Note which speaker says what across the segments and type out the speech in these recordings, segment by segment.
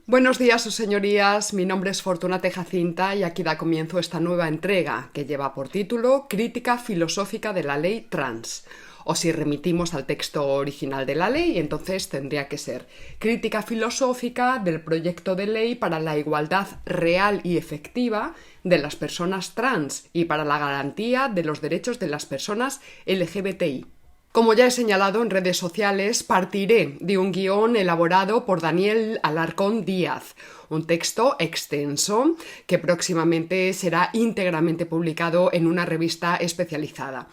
Speaker 1: Buenos días, sus señorías. Mi nombre es Fortuna Tejacinta y aquí da comienzo esta nueva entrega que lleva por título Crítica filosófica de la ley trans. O si remitimos al texto original de la ley, entonces tendría que ser Crítica filosófica del proyecto de ley para la igualdad real y efectiva de las personas trans y para la garantía de los derechos de las personas LGBTI. Como ya he señalado en redes sociales, partiré de un guión elaborado por Daniel Alarcón Díaz, un texto extenso que próximamente será íntegramente publicado en una revista especializada.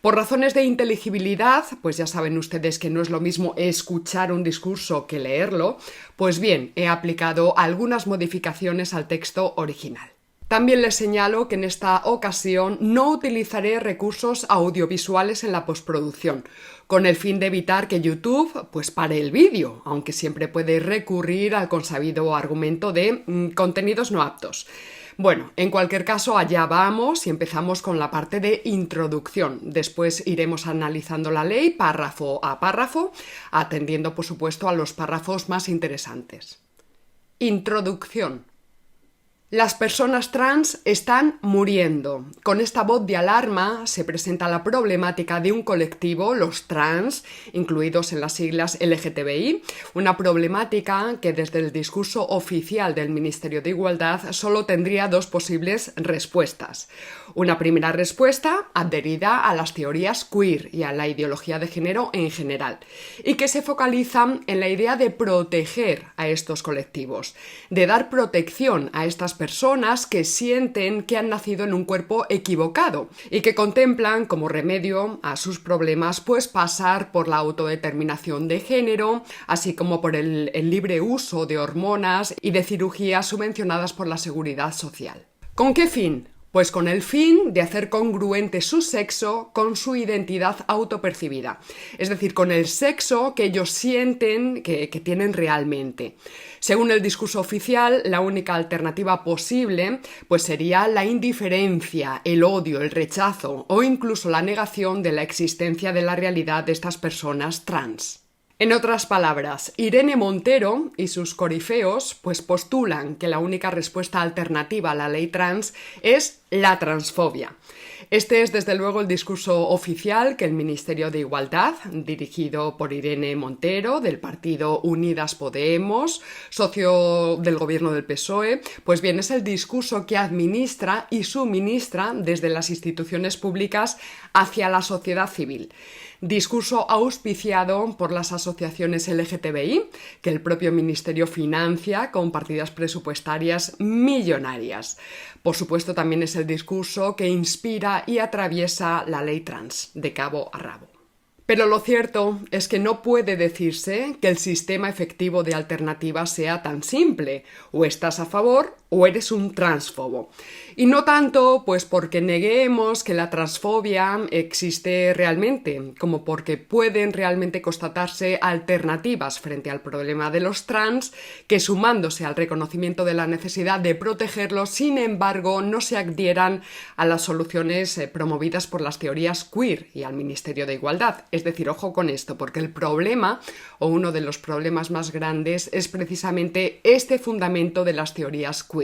Speaker 1: Por razones de inteligibilidad, pues ya saben ustedes que no es lo mismo escuchar un discurso que leerlo, pues bien, he aplicado algunas modificaciones al texto original. También les señalo que en esta ocasión no utilizaré recursos audiovisuales en la postproducción, con el fin de evitar que YouTube pues pare el vídeo, aunque siempre puede recurrir al consabido argumento de contenidos no aptos. Bueno, en cualquier caso, allá vamos y empezamos con la parte de introducción. Después iremos analizando la ley párrafo a párrafo, atendiendo por supuesto a los párrafos más interesantes. Introducción. Las personas trans están muriendo. Con esta voz de alarma se presenta la problemática de un colectivo, los trans, incluidos en las siglas LGTBI, una problemática que desde el discurso oficial del Ministerio de Igualdad solo tendría dos posibles respuestas. Una primera respuesta adherida a las teorías queer y a la ideología de género en general, y que se focalizan en la idea de proteger a estos colectivos, de dar protección a estas personas que sienten que han nacido en un cuerpo equivocado y que contemplan como remedio a sus problemas pues pasar por la autodeterminación de género, así como por el libre uso de hormonas y de cirugías subvencionadas por la Seguridad Social. ¿Con qué fin? Pues con el fin de hacer congruente su sexo con su identidad autopercibida, es decir, con el sexo que ellos sienten que tienen realmente. Según el discurso oficial, la única alternativa posible pues sería la indiferencia, el odio, el rechazo o incluso la negación de la existencia de la realidad de estas personas trans. En otras palabras, Irene Montero y sus corifeos pues postulan que la única respuesta alternativa a la ley trans es la transfobia. Este es desde luego el discurso oficial que el Ministerio de Igualdad, dirigido por Irene Montero, del partido Unidas Podemos, socio del gobierno del PSOE, pues bien, es el discurso que administra y suministra desde las instituciones públicas hacia la sociedad civil. Discurso auspiciado por las asociaciones LGTBI, que el propio Ministerio financia con partidas presupuestarias millonarias. Por supuesto, también es el discurso que inspira y atraviesa la ley trans, de cabo a rabo. Pero lo cierto es que no puede decirse que el sistema efectivo de alternativas sea tan simple. O estás a favor o eres un transfobo. Y no tanto pues porque neguemos que la transfobia existe realmente, como porque pueden realmente constatarse alternativas frente al problema de los trans que, sumándose al reconocimiento de la necesidad de protegerlos, sin embargo, no se adhieran a las soluciones promovidas por las teorías queer y al Ministerio de Igualdad. Es decir, ojo con esto, porque el problema, o uno de los problemas más grandes, es precisamente este fundamento de las teorías queer.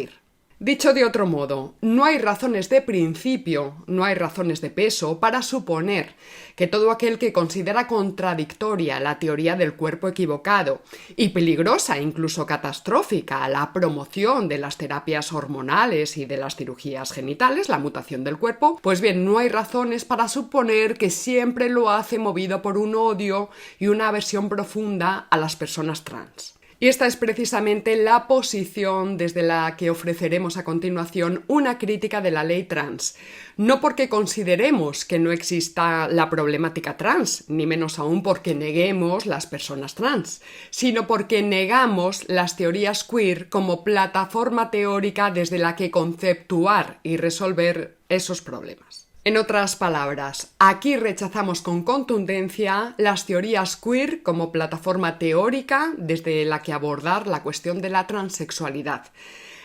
Speaker 1: Dicho de otro modo, no hay razones de principio, no hay razones de peso para suponer que todo aquel que considera contradictoria la teoría del cuerpo equivocado y peligrosa, incluso catastrófica, la promoción de las terapias hormonales y de las cirugías genitales, la mutación del cuerpo, pues bien, no hay razones para suponer que siempre lo hace movido por un odio y una aversión profunda a las personas trans. Y esta es precisamente la posición desde la que ofreceremos a continuación una crítica de la ley trans. No porque consideremos que no exista la problemática trans, ni menos aún porque neguemos las personas trans, sino porque negamos las teorías queer como plataforma teórica desde la que conceptuar y resolver esos problemas. En otras palabras, aquí rechazamos con contundencia las teorías queer como plataforma teórica desde la que abordar la cuestión de la transexualidad.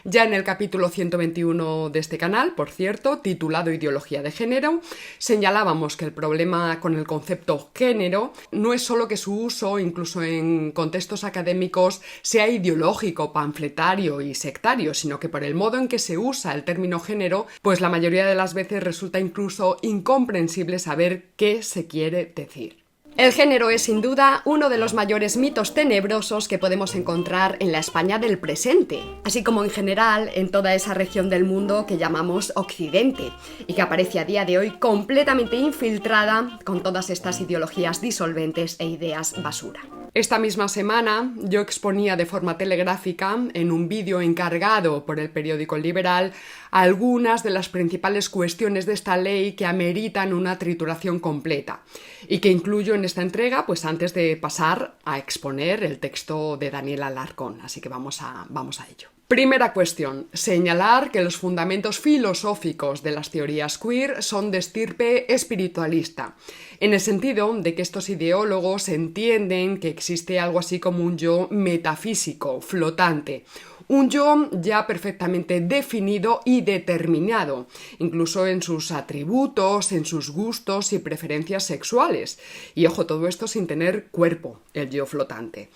Speaker 1: Ya en el capítulo 121 de este canal, por cierto, titulado Ideología de género, señalábamos que el problema con el concepto género no es solo que su uso, incluso en contextos académicos, sea ideológico, panfletario y sectario, sino que por el modo en que se usa el término género, pues la mayoría de las veces resulta incluso incomprensible saber qué se quiere decir.
Speaker 2: El género es sin duda uno de los mayores mitos tenebrosos que podemos encontrar en la España del presente, así como en general en toda esa región del mundo que llamamos Occidente, y que aparece a día de hoy completamente infiltrada con todas estas ideologías disolventes e ideas basura.
Speaker 1: Esta misma semana yo exponía de forma telegráfica, en un vídeo encargado por el periódico Liberal, algunas de las principales cuestiones de esta ley que ameritan una trituración completa y que incluyo en esta entrega, pues antes de pasar a exponer el texto de Daniel Alarcón. Así que vamos a ello. Primera cuestión, señalar que los fundamentos filosóficos de las teorías queer son de estirpe espiritualista, en el sentido de que estos ideólogos entienden que existe algo así como un yo metafísico, flotante, un yo ya perfectamente definido y determinado, incluso en sus atributos, en sus gustos y preferencias sexuales. Y ojo, todo esto sin tener cuerpo, el yo flotante.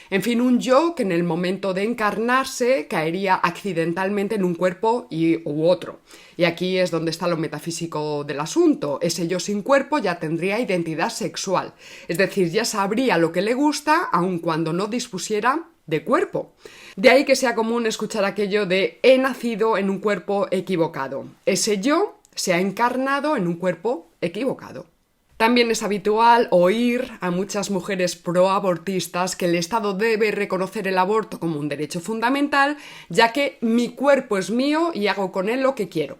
Speaker 1: En fin, un yo que en el momento de encarnarse caería accidentalmente en un cuerpo u otro. Y aquí es donde está lo metafísico del asunto. Ese yo sin cuerpo ya tendría identidad sexual. Es decir, ya sabría lo que le gusta, aun cuando no dispusiera de cuerpo. De ahí que sea común escuchar aquello de he nacido en un cuerpo equivocado. Ese yo se ha encarnado en un cuerpo equivocado. También es habitual oír a muchas mujeres proabortistas que el Estado debe reconocer el aborto como un derecho fundamental, ya que mi cuerpo es mío y hago con él lo que quiero.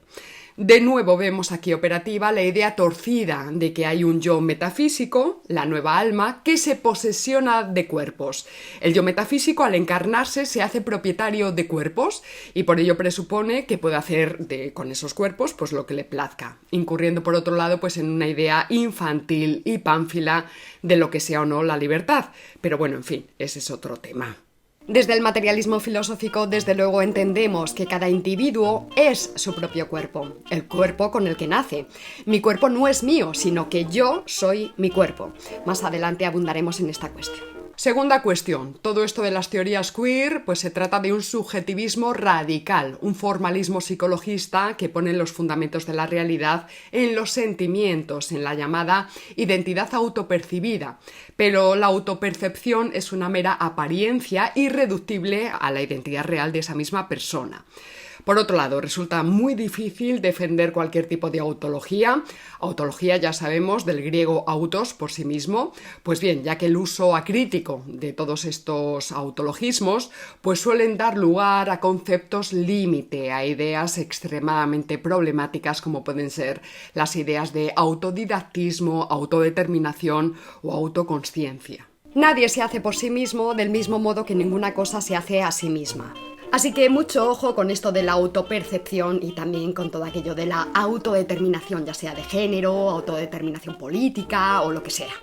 Speaker 1: De nuevo vemos aquí operativa la idea torcida de que hay un yo metafísico, la nueva alma, que se posesiona de cuerpos. El yo metafísico, al encarnarse, se hace propietario de cuerpos y por ello presupone que puede hacer con esos cuerpos pues lo que le plazca, incurriendo por otro lado pues en una idea infantil y pánfila de lo que sea o no la libertad. Pero bueno, en fin, ese es otro tema.
Speaker 2: Desde el materialismo filosófico, desde luego, entendemos que cada individuo es su propio cuerpo, el cuerpo con el que nace. Mi cuerpo no es mío, sino que yo soy mi cuerpo. Más adelante abundaremos en esta cuestión.
Speaker 1: Segunda cuestión, todo esto de las teorías queer, pues se trata de un subjetivismo radical, un formalismo psicologista que pone los fundamentos de la realidad en los sentimientos, en la llamada identidad autopercibida. Pero la autopercepción es una mera apariencia irreductible a la identidad real de esa misma persona. Por otro lado, resulta muy difícil defender cualquier tipo de autología. Autología, ya sabemos, del griego autos, por sí mismo. Pues bien, ya que el uso acrítico de todos estos autologismos pues suelen dar lugar a conceptos límite, a ideas extremadamente problemáticas como pueden ser las ideas de autodidactismo, autodeterminación o autoconsciencia.
Speaker 2: Nadie se hace por sí mismo del mismo modo que ninguna cosa se hace a sí misma. Así que mucho ojo con esto de la autopercepción y también con todo aquello de la autodeterminación, ya sea de género, autodeterminación política o lo que sea.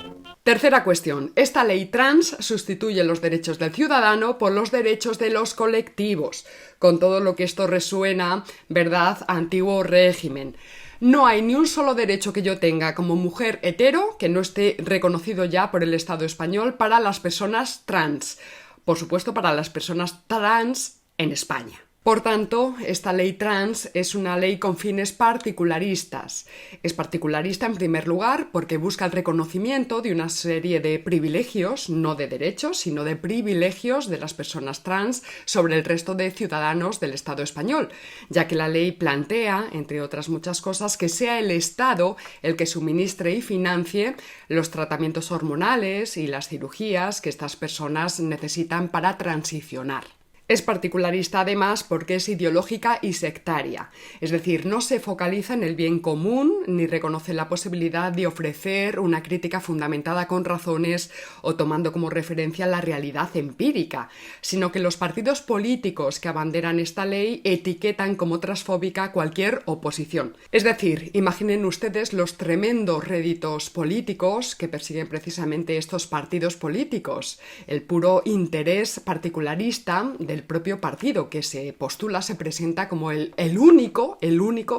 Speaker 1: Tercera cuestión. Esta ley trans sustituye los derechos del ciudadano por los derechos de los colectivos, con todo lo que esto resuena, ¿verdad?, antiguo régimen. No hay ni un solo derecho que yo tenga como mujer hetero que no esté reconocido ya por el Estado español para las personas trans. Por supuesto, para las personas trans en España. Por tanto, esta ley trans es una ley con fines particularistas. Es particularista en primer lugar porque busca el reconocimiento de una serie de privilegios, no de derechos, sino de privilegios de las personas trans sobre el resto de ciudadanos del Estado español, ya que la ley plantea, entre otras muchas cosas, que sea el Estado el que suministre y financie los tratamientos hormonales y las cirugías que estas personas necesitan para transicionar. Es particularista además porque es ideológica y sectaria, es decir, no se focaliza en el bien común ni reconoce la posibilidad de ofrecer una crítica fundamentada con razones o tomando como referencia la realidad empírica, sino que los partidos políticos que abanderan esta ley etiquetan como transfóbica cualquier oposición. Es decir, imaginen ustedes los tremendos réditos políticos que persiguen precisamente estos partidos políticos, el puro interés particularista de el propio partido que se postula, se presenta como el único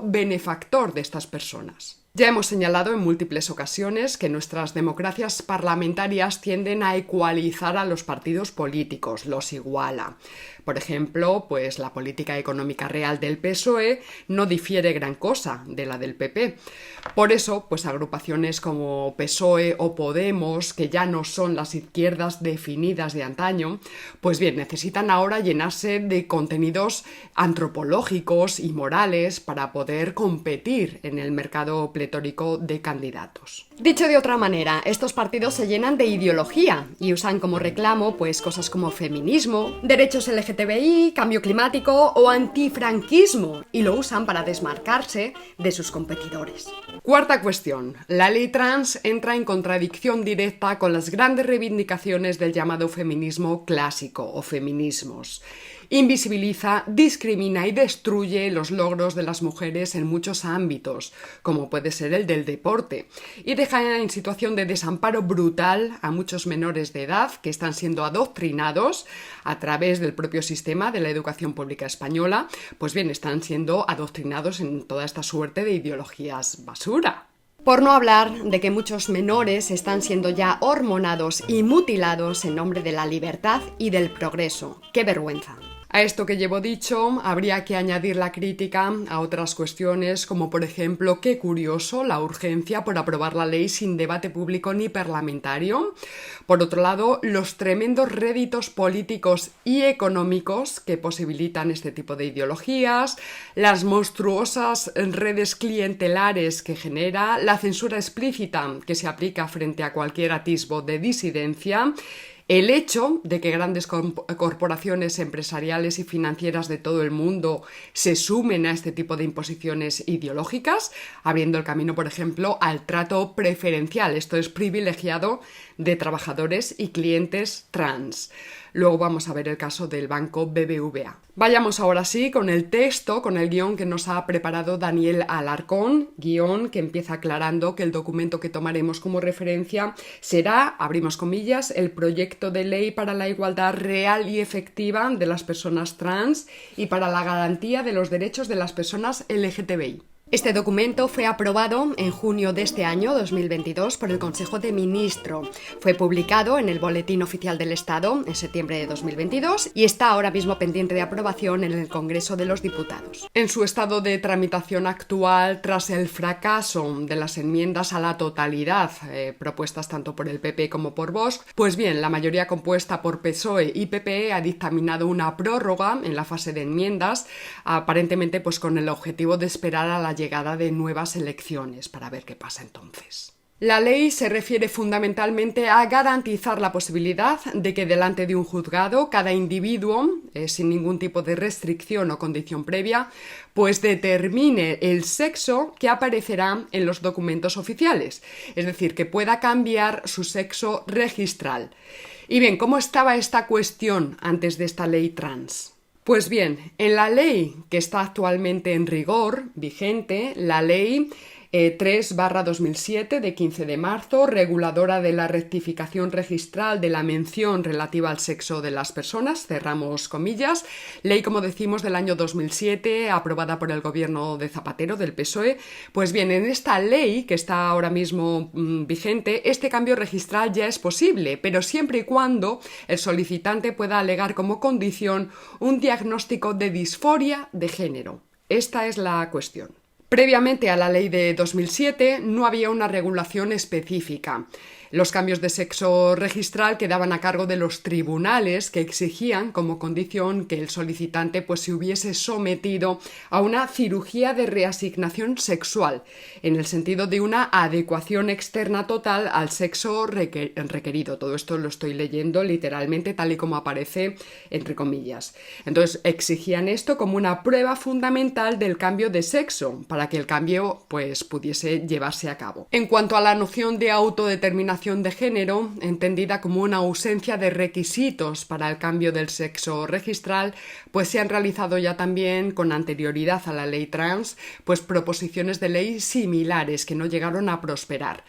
Speaker 1: benefactor de estas personas. Ya hemos señalado en múltiples ocasiones que nuestras democracias parlamentarias tienden a ecualizar a los partidos políticos, los iguala. Por ejemplo, pues la política económica real del PSOE no difiere gran cosa de la del PP. Por eso, pues agrupaciones como PSOE o Podemos, que ya no son las izquierdas definidas de antaño, pues bien, necesitan ahora llenarse de contenidos antropológicos y morales para poder competir en el mercado pletórico de candidatos.
Speaker 2: Dicho de otra manera, estos partidos se llenan de ideología y usan como reclamo pues cosas como feminismo, derechos LGTBI, cambio climático o antifranquismo, y lo usan para desmarcarse de sus competidores.
Speaker 1: Cuarta cuestión. La ley trans entra en contradicción directa con las grandes reivindicaciones del llamado feminismo clásico o feminismos. Invisibiliza, discrimina y destruye los logros de las mujeres en muchos ámbitos, como puede ser el del deporte, y deja en situación de desamparo brutal a muchos menores de edad que están siendo adoctrinados a través del propio sistema de la educación pública española, pues bien, están siendo adoctrinados en toda esta suerte de ideologías basura.
Speaker 2: Por no hablar de que muchos menores están siendo ya hormonados y mutilados en nombre de la libertad y del progreso. ¡Qué vergüenza!
Speaker 1: A esto que llevo dicho, habría que añadir la crítica a otras cuestiones, como por ejemplo, qué curioso la urgencia por aprobar la ley sin debate público ni parlamentario. Por otro lado, los tremendos réditos políticos y económicos que posibilitan este tipo de ideologías, las monstruosas redes clientelares que genera, la censura explícita que se aplica frente a cualquier atisbo de disidencia, el hecho de que grandes corporaciones empresariales y financieras de todo el mundo se sumen a este tipo de imposiciones ideológicas, abriendo el camino, por ejemplo, al trato preferencial, esto es privilegiado, de trabajadores y clientes trans. Luego vamos a ver el caso del banco BBVA. Vayamos ahora sí con el texto, con el guión que nos ha preparado Daniel Alarcón, guión que empieza aclarando que el documento que tomaremos como referencia será, abrimos comillas, el proyecto de ley para la igualdad real y efectiva de las personas trans y para la garantía de los derechos de las personas LGTBI.
Speaker 2: Este documento fue aprobado en junio de este año 2022 por el Consejo de Ministros. Fue publicado en el Boletín Oficial del Estado en septiembre de 2022 y está ahora mismo pendiente de aprobación en el Congreso de los Diputados.
Speaker 1: En su estado de tramitación actual, tras el fracaso de las enmiendas a la totalidad propuestas tanto por el PP como por Vox, pues bien, la mayoría compuesta por PSOE y PP ha dictaminado una prórroga en la fase de enmiendas, aparentemente pues con el objetivo de esperar a la llegada de nuevas elecciones para ver qué pasa entonces. La ley se refiere fundamentalmente a garantizar la posibilidad de que delante de un juzgado cada individuo, sin ningún tipo de restricción o condición previa, pues determine el sexo que aparecerá en los documentos oficiales, es decir, que pueda cambiar su sexo registral. Y bien, ¿cómo estaba esta cuestión antes de esta ley trans? Pues bien, en la ley que está actualmente en rigor, vigente, la ley 3/2007 de 15 de marzo, reguladora de la rectificación registral de la mención relativa al sexo de las personas, cerramos comillas, ley, como decimos, del año 2007, aprobada por el gobierno de Zapatero, del PSOE. Pues bien, en esta ley que está ahora mismo vigente, este cambio registral ya es posible, pero siempre y cuando el solicitante pueda alegar como condición un diagnóstico de disforia de género. Esta es la cuestión. Previamente a la ley de 2007 no había una regulación específica. Los cambios de sexo registral quedaban a cargo de los tribunales, que exigían como condición que el solicitante pues se hubiese sometido a una cirugía de reasignación sexual, en el sentido de una adecuación externa total al sexo requerido. Todo esto lo estoy leyendo literalmente tal y como aparece entre comillas. Entonces exigían esto como una prueba fundamental del cambio de sexo, para que el cambio pues pudiese llevarse a cabo. En cuanto a la noción de autodeterminación de género, entendida como una ausencia de requisitos para el cambio del sexo registral, pues se han realizado ya también con anterioridad a la ley trans, pues proposiciones de ley similares que no llegaron a prosperar.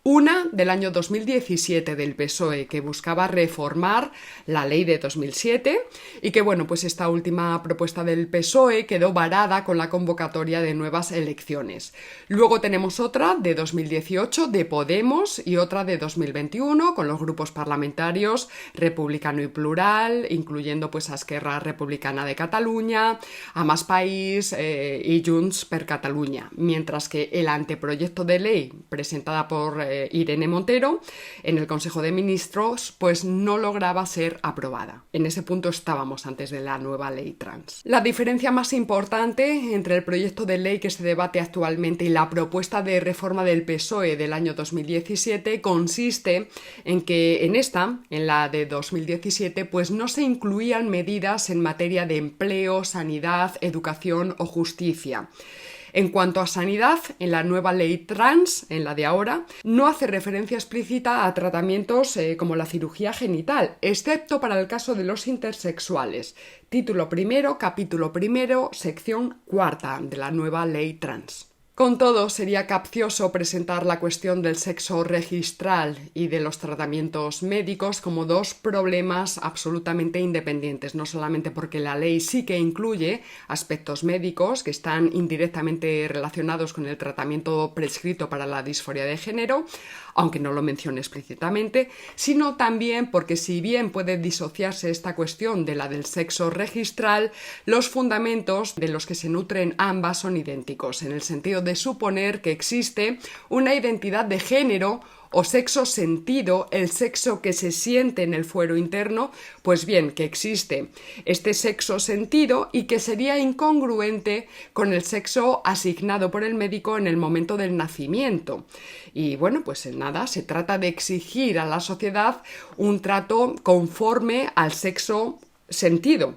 Speaker 1: Una del año 2017 del PSOE, que buscaba reformar la ley de 2007 y que, bueno, pues esta última propuesta del PSOE quedó varada con la convocatoria de nuevas elecciones. Luego tenemos otra de 2018 de Podemos y otra de 2021 con los grupos parlamentarios Republicano y Plural, incluyendo pues a Esquerra Republicana de Cataluña, a Más País y Junts per Catalunya, mientras que el anteproyecto de ley presentada por Irene Montero en el Consejo de Ministros pues no lograba ser aprobada. En ese punto estábamos antes de la nueva ley trans. La diferencia más importante entre el proyecto de ley que se debate actualmente y la propuesta de reforma del PSOE del año 2017 consiste en que en la de 2017, pues no se incluían medidas en materia de empleo, sanidad, educación o justicia. En cuanto a sanidad, en la nueva ley trans, en la de ahora, no hace referencia explícita a tratamientos como la cirugía genital, excepto para el caso de los intersexuales. Título primero, capítulo primero, sección cuarta de la nueva ley trans. Con todo, sería capcioso presentar la cuestión del sexo registral y de los tratamientos médicos como dos problemas absolutamente independientes, no solamente porque la ley sí que incluye aspectos médicos que están indirectamente relacionados con el tratamiento prescrito para la disforia de género, aunque no lo mencione explícitamente, sino también porque si bien puede disociarse esta cuestión de la del sexo registral, los fundamentos de los que se nutren ambas son idénticos, en el sentido de suponer que existe una identidad de género o sexo sentido, el sexo que se siente en el fuero interno, pues bien, que existe este sexo sentido y que sería incongruente con el sexo asignado por el médico en el momento del nacimiento. Y bueno, pues en nada, se trata de exigir a la sociedad un trato conforme al sexo sentido,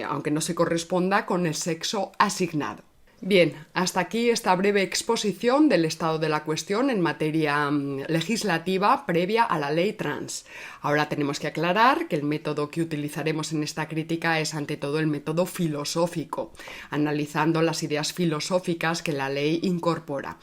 Speaker 1: aunque no se corresponda con el sexo asignado. Bien, hasta aquí esta breve exposición del estado de la cuestión en materia legislativa previa a la ley trans. Ahora tenemos que aclarar que el método que utilizaremos en esta crítica es ante todo el método filosófico, analizando las ideas filosóficas que la ley incorpora.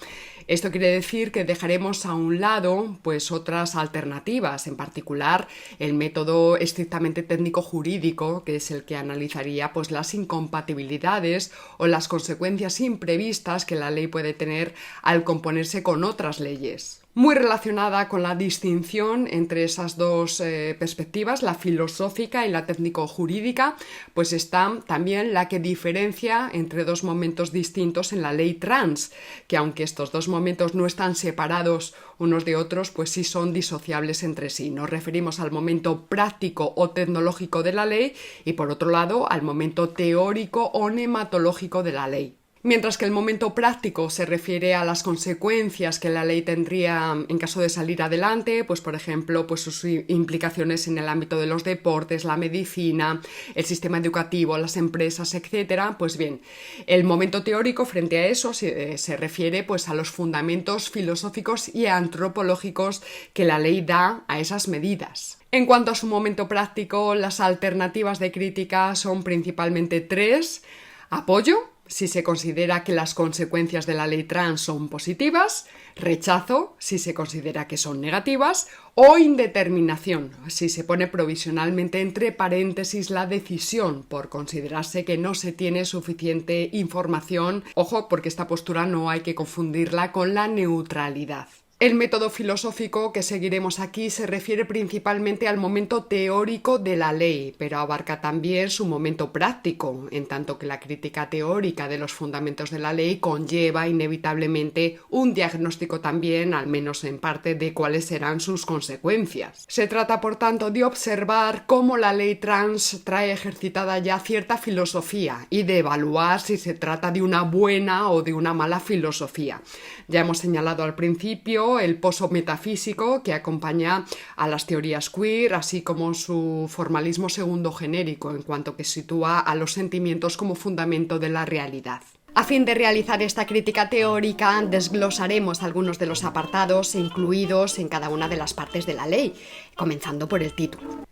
Speaker 1: Esto quiere decir que dejaremos a un lado pues otras alternativas, en particular el método estrictamente técnico-jurídico, que es el que analizaría pues las incompatibilidades o las consecuencias imprevistas que la ley puede tener al componerse con otras leyes. Muy relacionada con la distinción entre esas dos perspectivas, la filosófica y la técnico-jurídica, pues está también la que diferencia entre dos momentos distintos en la ley trans, que aunque estos dos momentos no están separados unos de otros, pues sí son disociables entre sí. Nos referimos al momento práctico o tecnológico de la ley y, por otro lado, al momento teórico o nematológico de la ley. Mientras que el momento práctico se refiere a las consecuencias que la ley tendría en caso de salir adelante, pues por ejemplo, pues sus implicaciones en el ámbito de los deportes, la medicina, el sistema educativo, las empresas, etcétera. Pues bien, el momento teórico frente a eso se refiere pues a los fundamentos filosóficos y antropológicos que la ley da a esas medidas. En cuanto a su momento práctico, las alternativas de crítica son principalmente tres: apoyo, si se considera que las consecuencias de la ley trans son positivas; rechazo, si se considera que son negativas; o indeterminación, si se pone provisionalmente entre paréntesis la decisión por considerarse que no se tiene suficiente información. Ojo, porque esta postura no hay que confundirla con la neutralidad. El método filosófico que seguiremos aquí se refiere principalmente al momento teórico de la ley, pero abarca también su momento práctico, en tanto que la crítica teórica de los fundamentos de la ley conlleva inevitablemente un diagnóstico también, al menos en parte, de cuáles serán sus consecuencias. Se trata, por tanto, de observar cómo la ley trans trae ejercitada ya cierta filosofía y de evaluar si se trata de una buena o de una mala filosofía. Ya hemos señalado al principio el pozo metafísico que acompaña a las teorías queer, así como su formalismo segundo genérico, en cuanto que sitúa a los sentimientos como fundamento de la realidad.
Speaker 2: A fin de realizar esta crítica teórica, desglosaremos algunos de los apartados incluidos en cada una de las partes de la ley, comenzando por el título.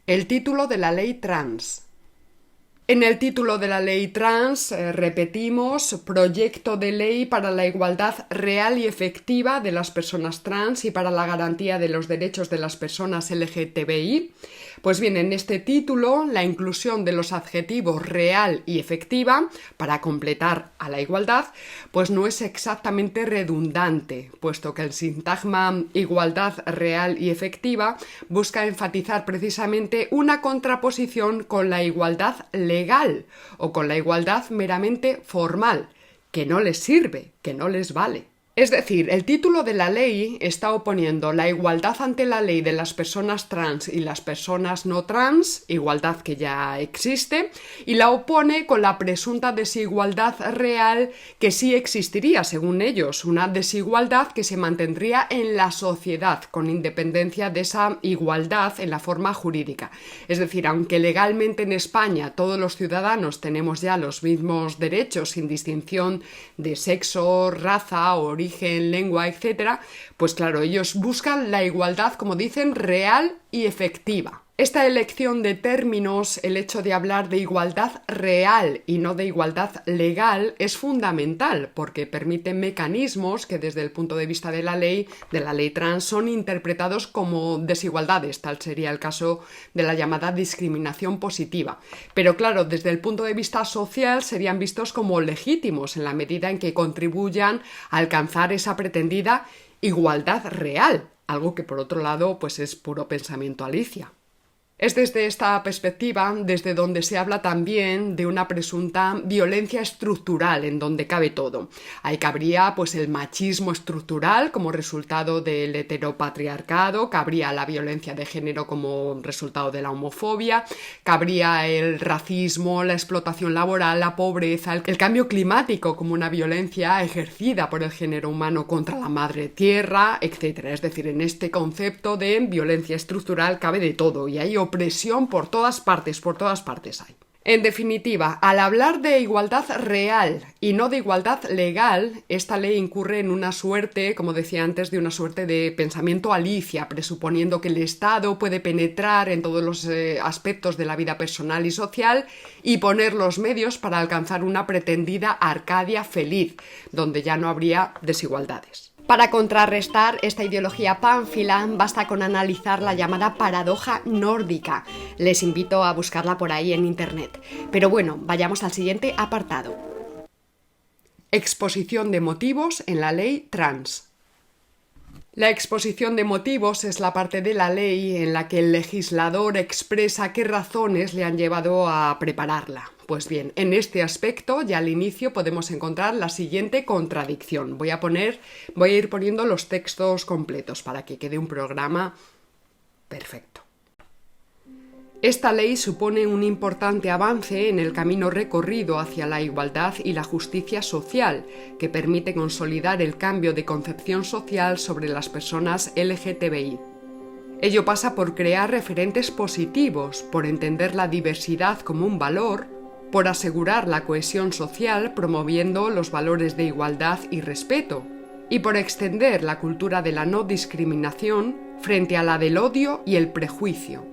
Speaker 1: El título de la ley trans. En el título de la ley trans repetimos proyecto de ley para la igualdad real y efectiva de las personas trans y para la garantía de los derechos de las personas LGTBI. Pues bien, en este título la inclusión de los adjetivos real y efectiva para completar a la igualdad pues no es exactamente redundante, puesto que el sintagma igualdad real y efectiva busca enfatizar precisamente una contraposición con la igualdad legal o con la igualdad meramente formal, que no les sirve, que no les vale. Es decir, el título de la ley está oponiendo la igualdad ante la ley de las personas trans y las personas no trans, igualdad que ya existe, y la opone con la presunta desigualdad real que sí existiría, según ellos, una desigualdad que se mantendría en la sociedad, con independencia de esa igualdad en la forma jurídica. Es decir, aunque legalmente en España todos los ciudadanos tenemos ya los mismos derechos sin distinción de sexo, raza, origen, lengua, etc., pues claro, ellos buscan la igualdad, como dicen, real y efectiva. Esta elección de términos, el hecho de hablar de igualdad real y no de igualdad legal, es fundamental porque permite mecanismos que desde el punto de vista de la ley trans, son interpretados como desigualdades, tal sería el caso de la llamada discriminación positiva. Pero claro, desde el punto de vista social serían vistos como legítimos en la medida en que contribuyan a alcanzar esa pretendida igualdad real, algo que por otro lado pues es puro pensamiento Alicia. Es desde esta perspectiva desde donde se habla también de una presunta violencia estructural en donde cabe todo. Ahí cabría pues el machismo estructural como resultado del heteropatriarcado, cabría la violencia de género como resultado de la homofobia, cabría el racismo, la explotación laboral, la pobreza, el cambio climático como una violencia ejercida por el género humano contra la madre tierra, etc. Es decir, en este concepto de violencia estructural cabe de todo y hay opresión por todas partes hay. En definitiva, al hablar de igualdad real y no de igualdad legal, esta ley incurre en una suerte, como decía antes, de una suerte de pensamiento Alicia, presuponiendo que el Estado puede penetrar en todos los aspectos de la vida personal y social y poner los medios para alcanzar una pretendida Arcadia feliz, donde ya no habría desigualdades. Para contrarrestar esta ideología pánfila, basta con analizar la llamada paradoja nórdica. Les invito a buscarla por ahí en internet. Pero bueno, vayamos al siguiente apartado. Exposición de motivos en la ley trans. La exposición de motivos es la parte de la ley en la que el legislador expresa qué razones le han llevado a prepararla. Pues bien, en este aspecto ya al inicio podemos encontrar la siguiente contradicción. Voy a ir poniendo los textos completos para que quede un programa perfecto. Esta ley supone un importante avance en el camino recorrido hacia la igualdad y la justicia social, que permite consolidar el cambio de concepción social sobre las personas LGTBI. Ello pasa por crear referentes positivos, por entender la diversidad como un valor, por asegurar la cohesión social promoviendo los valores de igualdad y respeto, y por extender la cultura de la no discriminación frente a la del odio y el prejuicio.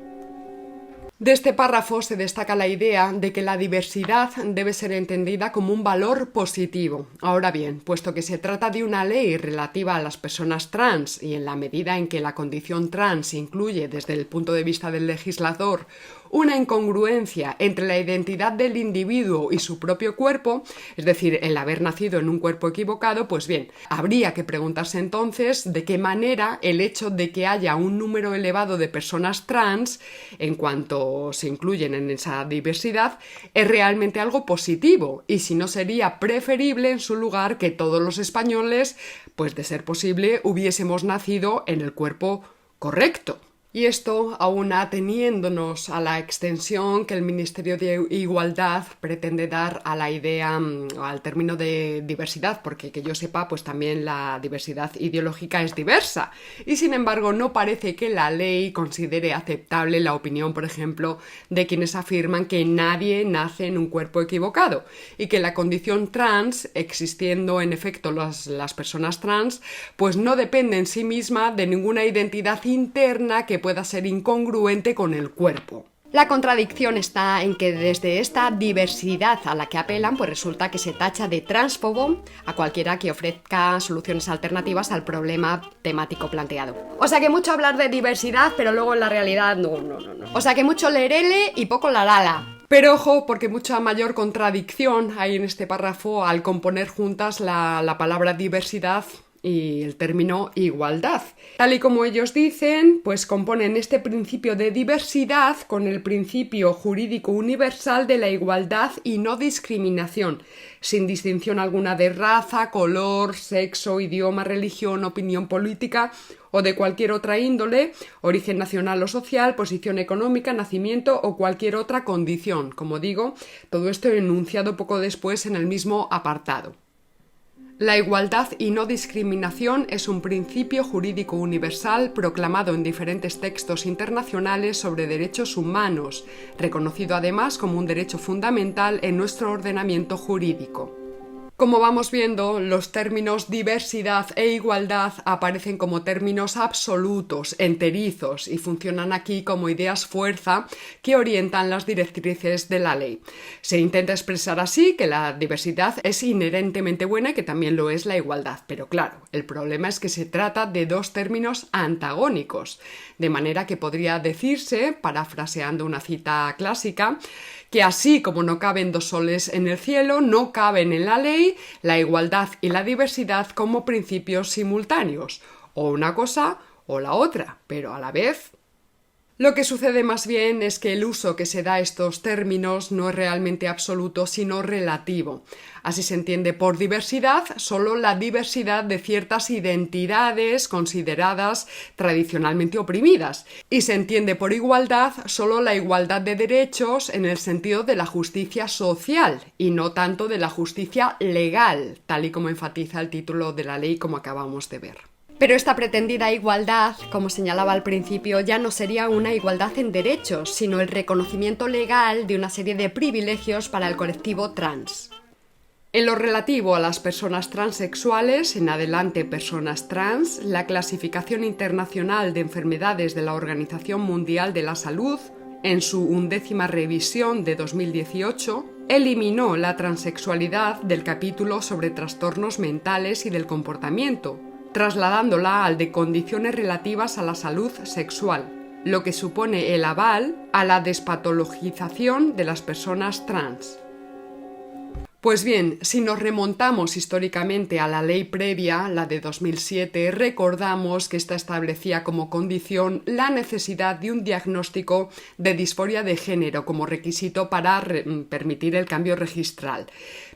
Speaker 1: De este párrafo se destaca la idea de que la diversidad debe ser entendida como un valor positivo. Ahora bien, puesto que se trata de una ley relativa a las personas trans y en la medida en que la condición trans incluye desde el punto de vista del legislador una incongruencia entre la identidad del individuo y su propio cuerpo, es decir, el haber nacido en un cuerpo equivocado, pues bien, habría que preguntarse entonces de qué manera el hecho de que haya un número elevado de personas trans, en cuanto se incluyen en esa diversidad, es realmente algo positivo, y si no sería preferible en su lugar que todos los españoles, pues de ser posible, hubiésemos nacido en el cuerpo correcto. Y esto aún ateniéndonos a la extensión que el Ministerio de Igualdad pretende dar a la idea, al término de diversidad, porque que yo sepa, pues también la diversidad ideológica es diversa. Y sin embargo, no parece que la ley considere aceptable la opinión, por ejemplo, de quienes afirman que nadie nace en un cuerpo equivocado y que la condición trans, existiendo en efecto las personas trans, pues no depende en sí misma de ninguna identidad interna que pueda ser incongruente con el cuerpo.
Speaker 2: La contradicción está en que desde esta diversidad a la que apelan, pues resulta que se tacha de transfobo a cualquiera que ofrezca soluciones alternativas al problema temático planteado. O sea que mucho hablar de diversidad, pero luego en la realidad no. O sea que mucho lerele y poco la lala.
Speaker 1: Pero ojo, porque mucha mayor contradicción hay en este párrafo al componer juntas la palabra diversidad y el término igualdad. Tal y como ellos dicen, pues componen este principio de diversidad con el principio jurídico universal de la igualdad y no discriminación, sin distinción alguna de raza, color, sexo, idioma, religión, opinión política o de cualquier otra índole, origen nacional o social, posición económica, nacimiento o cualquier otra condición. Como digo, todo esto enunciado poco después en el mismo apartado. La igualdad y no discriminación es un principio jurídico universal proclamado en diferentes textos internacionales sobre derechos humanos, reconocido además como un derecho fundamental en nuestro ordenamiento jurídico. Como vamos viendo, los términos diversidad e igualdad aparecen como términos absolutos, enterizos, y funcionan aquí como ideas fuerza que orientan las directrices de la ley. Se intenta expresar así que la diversidad es inherentemente buena y que también lo es la igualdad, pero claro, el problema es que se trata de dos términos antagónicos, de manera que podría decirse, parafraseando una cita clásica, que así como no caben dos soles en el cielo, no caben en la ley la igualdad y la diversidad como principios simultáneos, o una cosa o la otra, pero a la vez. Lo que sucede más bien es que el uso que se da a estos términos no es realmente absoluto, sino relativo. Así se entiende por diversidad solo la diversidad de ciertas identidades consideradas tradicionalmente oprimidas, y se entiende por igualdad solo la igualdad de derechos en el sentido de la justicia social y no tanto de la justicia legal, tal y como enfatiza el título de la ley como acabamos de ver.
Speaker 2: Pero esta pretendida igualdad, como señalaba al principio, ya no sería una igualdad en derechos, sino el reconocimiento legal de una serie de privilegios para el colectivo trans.
Speaker 1: En lo relativo a las personas transexuales, en adelante personas trans, la Clasificación Internacional de Enfermedades de la Organización Mundial de la Salud, en su 11ª revisión de 2018, eliminó la transexualidad del capítulo sobre trastornos mentales y del comportamiento, trasladándola al de condiciones relativas a la salud sexual, lo que supone el aval a la despatologización de las personas trans. Pues bien, si nos remontamos históricamente a la ley previa, la de 2007, recordamos que esta establecía como condición la necesidad de un diagnóstico de disforia de género como requisito para permitir el cambio registral.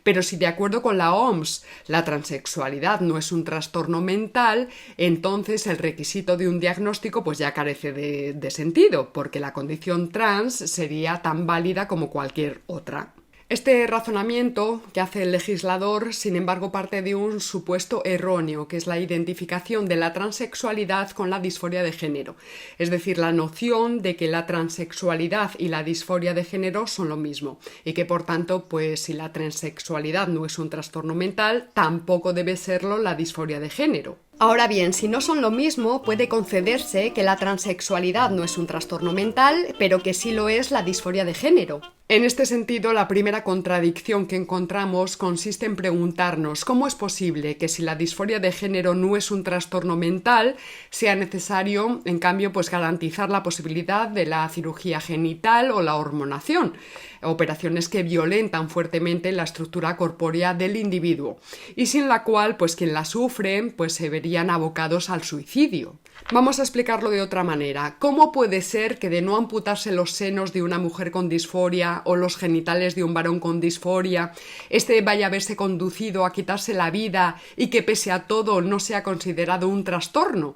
Speaker 1: Pero si de acuerdo con la OMS la transexualidad no es un trastorno mental, entonces el requisito de un diagnóstico pues ya carece de sentido, porque la condición trans sería tan válida como cualquier otra. Este razonamiento que hace el legislador, sin embargo, parte de un supuesto erróneo, que es la identificación de la transexualidad con la disforia de género, es decir, la noción de que la transexualidad y la disforia de género son lo mismo, y que por tanto, pues si la transexualidad no es un trastorno mental, tampoco debe serlo la disforia de género.
Speaker 2: Ahora bien, si no son lo mismo, puede concederse que la transexualidad no es un trastorno mental, pero que sí lo es la disforia de género.
Speaker 1: En este sentido, la primera contradicción que encontramos consiste en preguntarnos cómo es posible que si la disforia de género no es un trastorno mental, sea necesario, en cambio, pues garantizar la posibilidad de la cirugía genital o la hormonación, operaciones que violentan fuertemente la estructura corpórea del individuo, y sin la cual, pues quien la sufre, pues se verían abocados al suicidio. Vamos a explicarlo de otra manera. ¿Cómo puede ser que de no amputarse los senos de una mujer con disforia o los genitales de un varón con disforia, este vaya a verse conducido a quitarse la vida y que pese a todo no sea considerado un trastorno,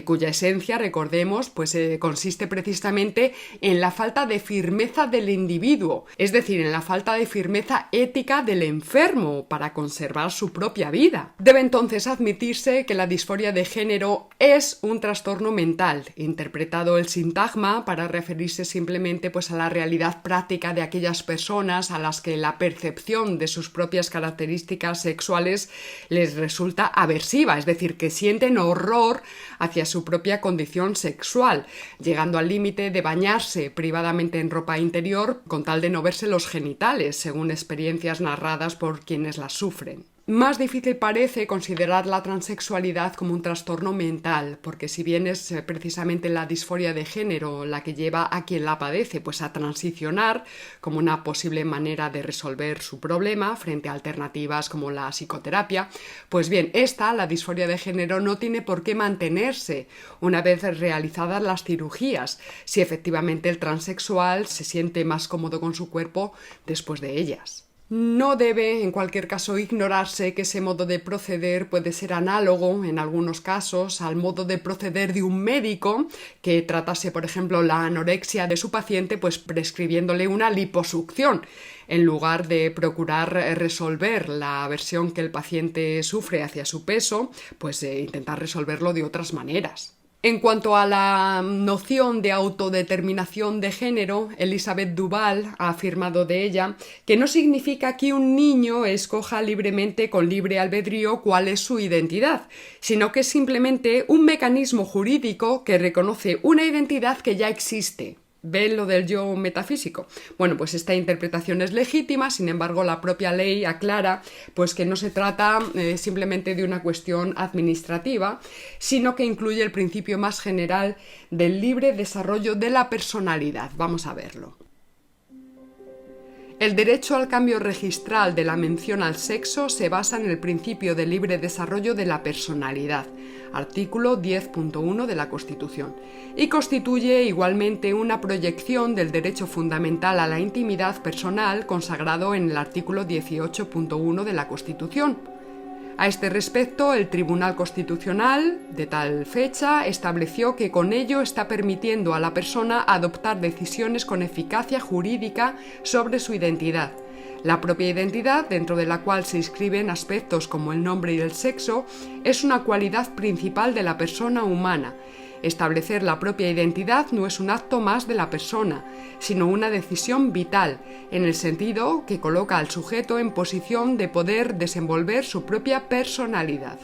Speaker 1: cuya esencia, recordemos, pues consiste precisamente en la falta de firmeza del individuo, es decir, en la falta de firmeza ética del enfermo para conservar su propia vida? Debe entonces admitirse que la disforia de género es un trastorno mental, interpretado el sintagma para referirse simplemente pues, a la realidad práctica de aquellas personas a las que la percepción de sus propias características sexuales les resulta aversiva, es decir, que sienten horror hacia su propia condición sexual, llegando al límite de bañarse privadamente en ropa interior con tal de no verse los genitales, según experiencias narradas por quienes las sufren. Más difícil parece considerar la transexualidad como un trastorno mental, porque si bien es precisamente la disforia de género la que lleva a quien la padece pues a transicionar como una posible manera de resolver su problema frente a alternativas como la psicoterapia, pues bien, la disforia de género, no tiene por qué mantenerse una vez realizadas las cirugías, si efectivamente el transexual se siente más cómodo con su cuerpo después de ellas. No debe, en cualquier caso, ignorarse que ese modo de proceder puede ser análogo, en algunos casos, al modo de proceder de un médico que tratase, por ejemplo, la anorexia de su paciente, pues prescribiéndole una liposucción, en lugar de procurar resolver la aversión que el paciente sufre hacia su peso, pues intentar resolverlo de otras maneras. En cuanto a la noción de autodeterminación de género, Elizabeth Duval ha afirmado de ella que no significa que un niño escoja libremente con libre albedrío cuál es su identidad, sino que es simplemente un mecanismo jurídico que reconoce una identidad que ya existe. ¿Ven lo del yo metafísico? Bueno, pues esta interpretación es legítima, sin embargo la propia ley aclara pues que no se trata simplemente de una cuestión administrativa, sino que incluye el principio más general del libre desarrollo de la personalidad. Vamos a verlo. El derecho al cambio registral de la mención al sexo se basa en el principio de libre desarrollo de la personalidad, artículo 10.1 de la Constitución, y constituye igualmente una proyección del derecho fundamental a la intimidad personal consagrado en el artículo 18.1 de la Constitución. A este respecto, el Tribunal Constitucional, de tal fecha, estableció que con ello está permitiendo a la persona adoptar decisiones con eficacia jurídica sobre su identidad. La propia identidad, dentro de la cual se inscriben aspectos como el nombre y el sexo, es una cualidad principal de la persona humana. Establecer la propia identidad no es un acto más de la persona, sino una decisión vital, en el sentido que coloca al sujeto en posición de poder desenvolver su propia personalidad.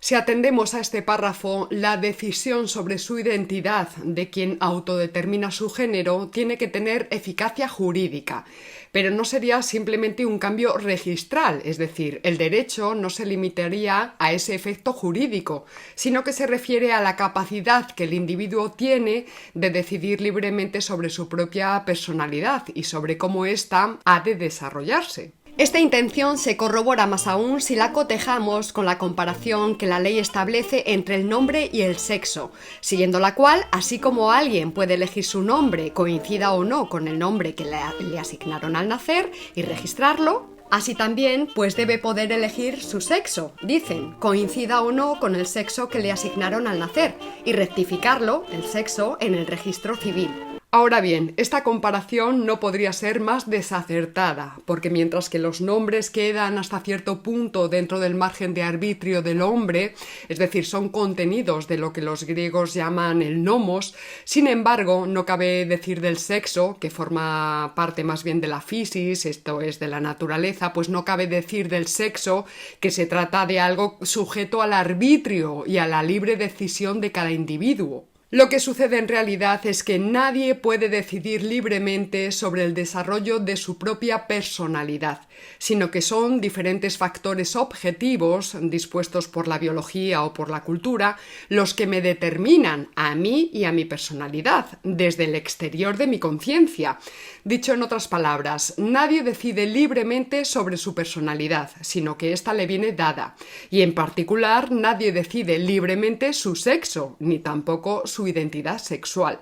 Speaker 1: Si atendemos a este párrafo, la decisión sobre su identidad de quien autodetermina su género tiene que tener eficacia jurídica, pero no sería simplemente un cambio registral, es decir, el derecho no se limitaría a ese efecto jurídico, sino que se refiere a la capacidad que el individuo tiene de decidir libremente sobre su propia personalidad y sobre cómo ésta ha de desarrollarse.
Speaker 2: Esta intención se corrobora más aún si la cotejamos con la comparación que la ley establece entre el nombre y el sexo, siguiendo la cual, así como alguien puede elegir su nombre, coincida o no con el nombre que le asignaron al nacer, y registrarlo, así también pues debe poder elegir su sexo, dicen, coincida o no con el sexo que le asignaron al nacer, y rectificarlo, el sexo, en el registro civil.
Speaker 1: Ahora bien, esta comparación no podría ser más desacertada, porque mientras que los nombres quedan hasta cierto punto dentro del margen de arbitrio del hombre, es decir, son contenidos de lo que los griegos llaman el nomos, sin embargo, no cabe decir del sexo, que forma parte más bien de la physis, esto es de la naturaleza, pues no cabe decir del sexo que se trata de algo sujeto al arbitrio y a la libre decisión de cada individuo. Lo que sucede en realidad es que nadie puede decidir libremente sobre el desarrollo de su propia personalidad, sino que son diferentes factores objetivos, dispuestos por la biología o por la cultura, los que me determinan a mí y a mi personalidad, desde el exterior de mi conciencia. Dicho en otras palabras, nadie decide libremente sobre su personalidad, sino que ésta le viene dada, y en particular nadie decide libremente su sexo, ni tampoco su identidad sexual.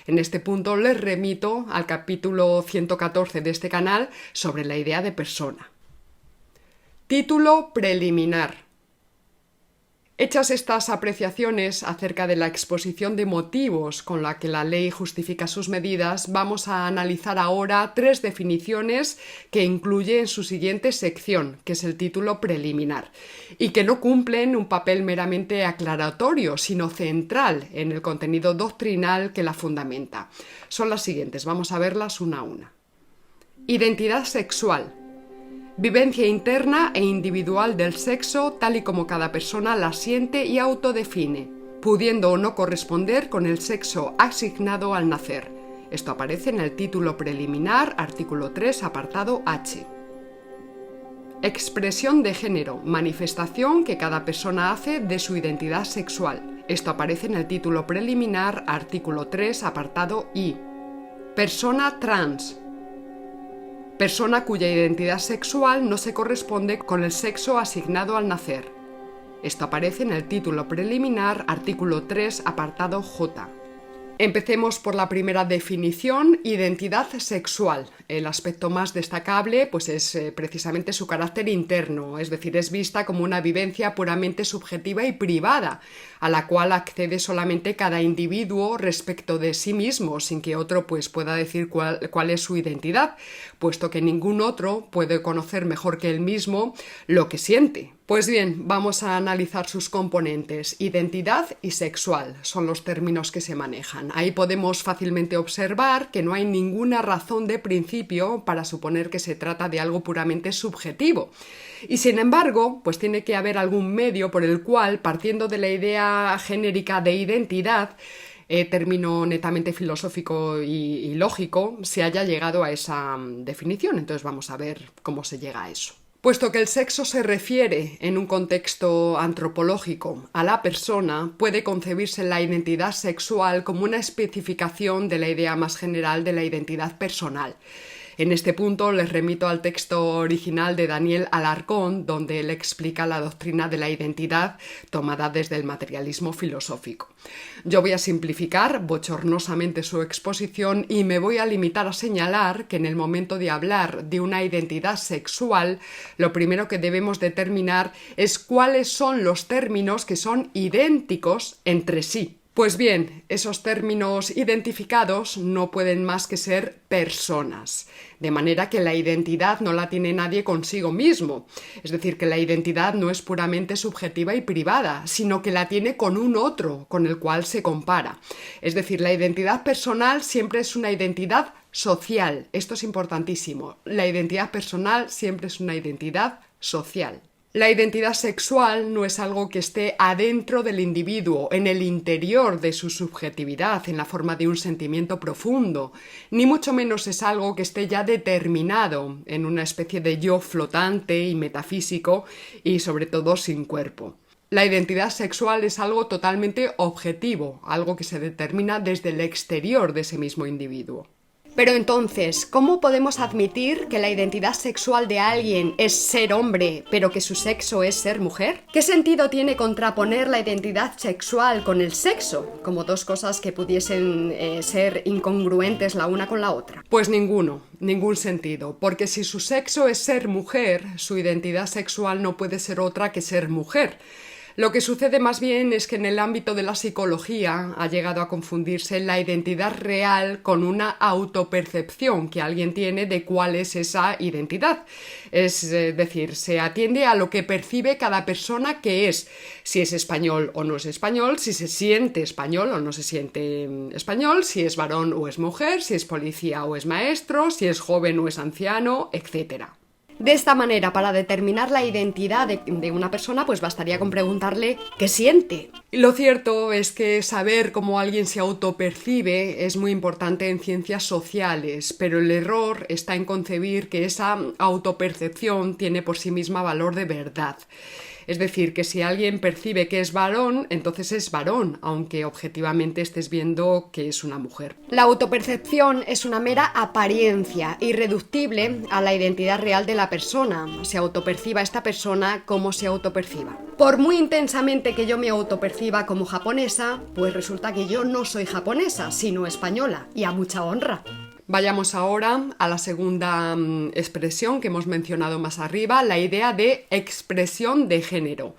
Speaker 1: En este punto les remito al capítulo 114 de este canal sobre la idea de persona. Título preliminar. Hechas estas apreciaciones acerca de la exposición de motivos con la que la ley justifica sus medidas, vamos a analizar ahora 3 definiciones que incluye en su siguiente sección, que es el título preliminar, y que no cumplen un papel meramente aclaratorio, sino central en el contenido doctrinal que la fundamenta. Son las siguientes, vamos a verlas una a una. Identidad sexual. Vivencia interna e individual del sexo tal y como cada persona la siente y autodefine, pudiendo o no corresponder con el sexo asignado al nacer. Esto aparece en el título preliminar, artículo 3, apartado H. Expresión de género, manifestación que cada persona hace de su identidad sexual. Esto aparece en el título preliminar, artículo 3, apartado I. Persona trans. Persona cuya identidad sexual no se corresponde con el sexo asignado al nacer. Esto aparece en el título preliminar, artículo 3, apartado J. Empecemos por la primera definición, identidad sexual. El aspecto más destacable pues es precisamente su carácter interno, es decir, es vista como una vivencia puramente subjetiva y privada, a la cual accede solamente cada individuo respecto de sí mismo, sin que otro pues pueda decir cuál es su identidad, puesto que ningún otro puede conocer mejor que él mismo lo que siente. Pues bien, vamos a analizar sus componentes. Identidad y sexual son los términos que se manejan. Ahí podemos fácilmente observar que no hay ninguna razón de principio para suponer que se trata de algo puramente subjetivo. Y sin embargo, pues tiene que haber algún medio por el cual, partiendo de la idea genérica de identidad, término netamente filosófico y lógico, se haya llegado a esa definición. Entonces vamos a ver cómo se llega a eso. Puesto que el sexo se refiere, en un contexto antropológico, a la persona, puede concebirse la identidad sexual como una especificación de la idea más general de la identidad personal. En este punto les remito al texto original de Daniel Alarcón, donde él explica la doctrina de la identidad tomada desde el materialismo filosófico. Yo voy a simplificar bochornosamente su exposición y me voy a limitar a señalar que en el momento de hablar de una identidad sexual, lo primero que debemos determinar es cuáles son los términos que son idénticos entre sí. Pues bien, esos términos identificados no pueden más que ser personas, de manera que la identidad no la tiene nadie consigo mismo, es decir, que la identidad no es puramente subjetiva y privada, sino que la tiene con un otro con el cual se compara. Es decir, la identidad personal siempre es una identidad social, esto es importantísimo, la identidad personal siempre es una identidad social. La identidad sexual no es algo que esté adentro del individuo, en el interior de su subjetividad, en la forma de un sentimiento profundo, ni mucho menos es algo que esté ya determinado en una especie de yo flotante y metafísico y sobre todo sin cuerpo. La identidad sexual es algo totalmente objetivo, algo que se determina desde el exterior de ese mismo individuo.
Speaker 2: Pero entonces, ¿cómo podemos admitir que la identidad sexual de alguien es ser hombre, pero que su sexo es ser mujer? ¿Qué sentido tiene contraponer la identidad sexual con el sexo, como dos cosas que pudiesen ser incongruentes la una con la otra?
Speaker 1: Pues ninguno, ningún sentido, porque si su sexo es ser mujer, su identidad sexual no puede ser otra que ser mujer. Lo que sucede más bien es que en el ámbito de la psicología ha llegado a confundirse la identidad real con una autopercepción que alguien tiene de cuál es esa identidad. Es decir, se atiende a lo que percibe cada persona que es, si es español o no es español, si se siente español o no se siente español, si es varón o es mujer, si es policía o es maestro, si es joven o es anciano, etc.
Speaker 2: De esta manera, para determinar la identidad de una persona, pues bastaría con preguntarle qué siente.
Speaker 1: Lo cierto es que saber cómo alguien se autopercibe es muy importante en ciencias sociales, pero el error está en concebir que esa autopercepción tiene por sí misma valor de verdad. Es decir, que si alguien percibe que es varón, entonces es varón, aunque objetivamente estés viendo que es una mujer.
Speaker 2: La autopercepción es una mera apariencia, irreductible a la identidad real de la persona, se autoperciba esta persona como se autoperciba. Por muy intensamente que yo me autoperciba como japonesa, pues resulta que yo no soy japonesa, sino española, y a mucha honra.
Speaker 1: Vayamos ahora a la segunda expresión que hemos mencionado más arriba, la idea de expresión de género.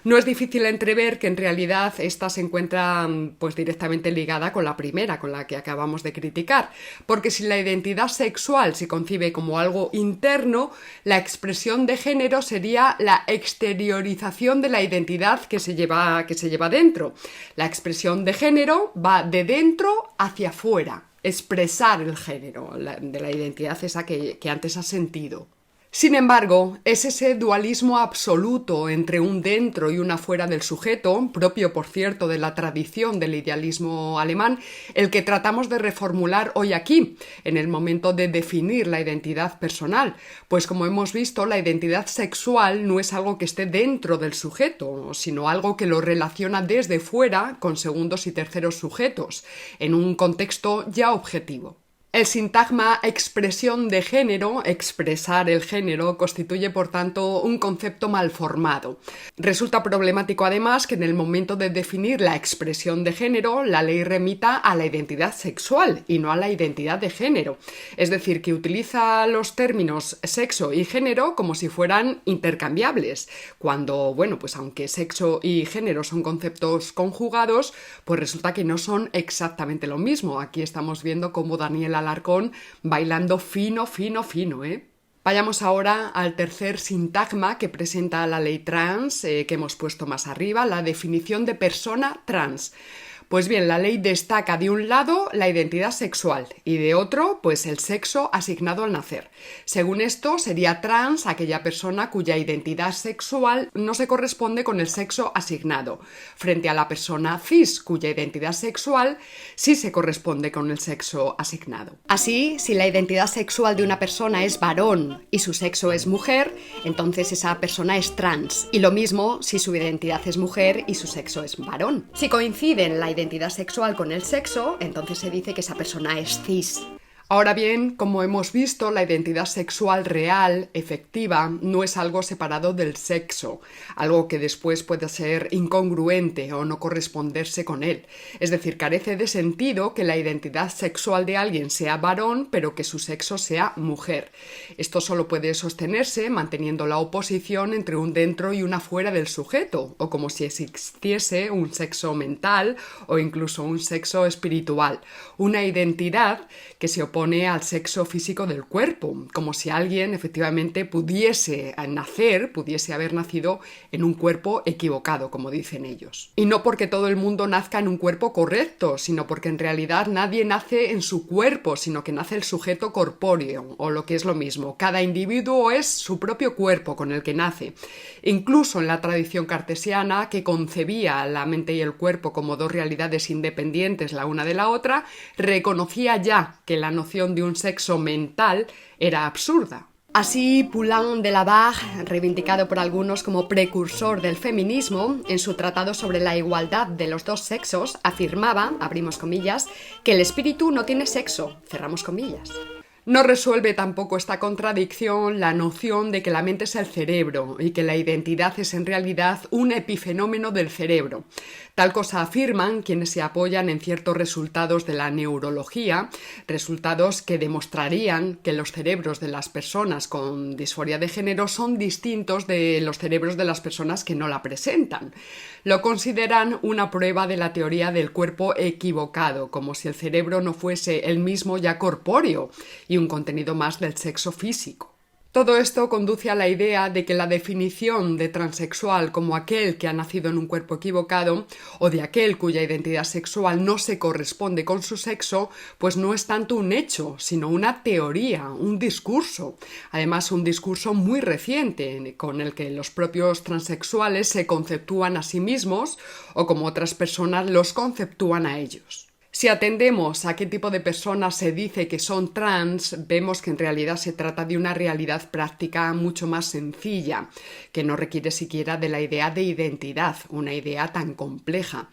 Speaker 1: No es difícil entrever que en realidad esta se encuentra pues directamente ligada con la primera, con la que acabamos de criticar, porque si la identidad sexual se concibe como algo interno, la expresión de género sería la exteriorización de la identidad que se lleva dentro. La expresión de género va de dentro hacia afuera, expresar el género de la identidad esa que antes has sentido. Sin embargo, es ese dualismo absoluto entre un dentro y un afuera del sujeto, propio, por cierto, de la tradición del idealismo alemán, el que tratamos de reformular hoy aquí, en el momento de definir la identidad personal, pues como hemos visto, la identidad sexual no es algo que esté dentro del sujeto, sino algo que lo relaciona desde fuera con segundos y terceros sujetos, en un contexto ya objetivo. El sintagma expresión de género, expresar el género, constituye por tanto un concepto mal formado. Resulta problemático además que en el momento de definir la expresión de género, la ley remita a la identidad sexual y no a la identidad de género. Es decir, que utiliza los términos sexo y género como si fueran intercambiables, cuando, bueno, pues aunque sexo y género son conceptos conjugados, pues resulta que no son exactamente lo mismo. Aquí estamos viendo cómo Daniel Alarcón bailando fino, ¿eh? Vayamos ahora al tercer sintagma que presenta la ley trans, que hemos puesto más arriba, la definición de persona trans. Pues bien, la ley destaca de un lado la identidad sexual y de otro, pues el sexo asignado al nacer. Según esto, sería trans aquella persona cuya identidad sexual no se corresponde con el sexo asignado, frente a la persona cis, cuya identidad sexual sí se corresponde con el sexo asignado.
Speaker 2: Así, si la identidad sexual de una persona es varón y su sexo es mujer, entonces esa persona es trans. Y lo mismo si su identidad es mujer y su sexo es varón. Si coinciden la identidad sexual con el sexo, entonces se dice que esa persona es cis.
Speaker 1: Ahora bien, como hemos visto, la identidad sexual real, efectiva, no es algo separado del sexo, algo que después puede ser incongruente o no corresponderse con él. Es decir, carece de sentido que la identidad sexual de alguien sea varón, pero que su sexo sea mujer. Esto solo puede sostenerse manteniendo la oposición entre un dentro y un afuera del sujeto, o como si existiese un sexo mental o incluso un sexo espiritual, una identidad que se opone al sexo físico del cuerpo, como si alguien efectivamente pudiese haber nacido en un cuerpo equivocado, como dicen ellos. Y no porque todo el mundo nazca en un cuerpo correcto, sino porque en realidad nadie nace en su cuerpo, sino que nace el sujeto corpóreo, o lo que es lo mismo, cada individuo es su propio cuerpo con el que nace. Incluso en la tradición cartesiana, que concebía la mente y el cuerpo como dos realidades independientes la una de la otra, reconocía ya que la noción de un sexo mental era absurda.
Speaker 2: Así, Poulain de la Barre, reivindicado por algunos como precursor del feminismo, en su tratado sobre la igualdad de los dos sexos, afirmaba, abrimos comillas, que el espíritu no tiene sexo, cerramos comillas.
Speaker 1: No resuelve tampoco esta contradicción la noción de que la mente es el cerebro y que la identidad es en realidad un epifenómeno del cerebro. Tal cosa afirman quienes se apoyan en ciertos resultados de la neurología, resultados que demostrarían que los cerebros de las personas con disforia de género son distintos de los cerebros de las personas que no la presentan. Lo consideran una prueba de la teoría del cuerpo equivocado, como si el cerebro no fuese el mismo ya corpóreo y un contenido más del sexo físico. Todo esto conduce a la idea de que la definición de transexual como aquel que ha nacido en un cuerpo equivocado o de aquel cuya identidad sexual no se corresponde con su sexo, pues no es tanto un hecho, sino una teoría, un discurso. Además, un discurso muy reciente, con el que los propios transexuales se conceptúan a sí mismos o como otras personas los conceptúan a ellos. Si atendemos a qué tipo de personas se dice que son trans, vemos que en realidad se trata de una realidad práctica mucho más sencilla, que no requiere siquiera de la idea de identidad, una idea tan compleja.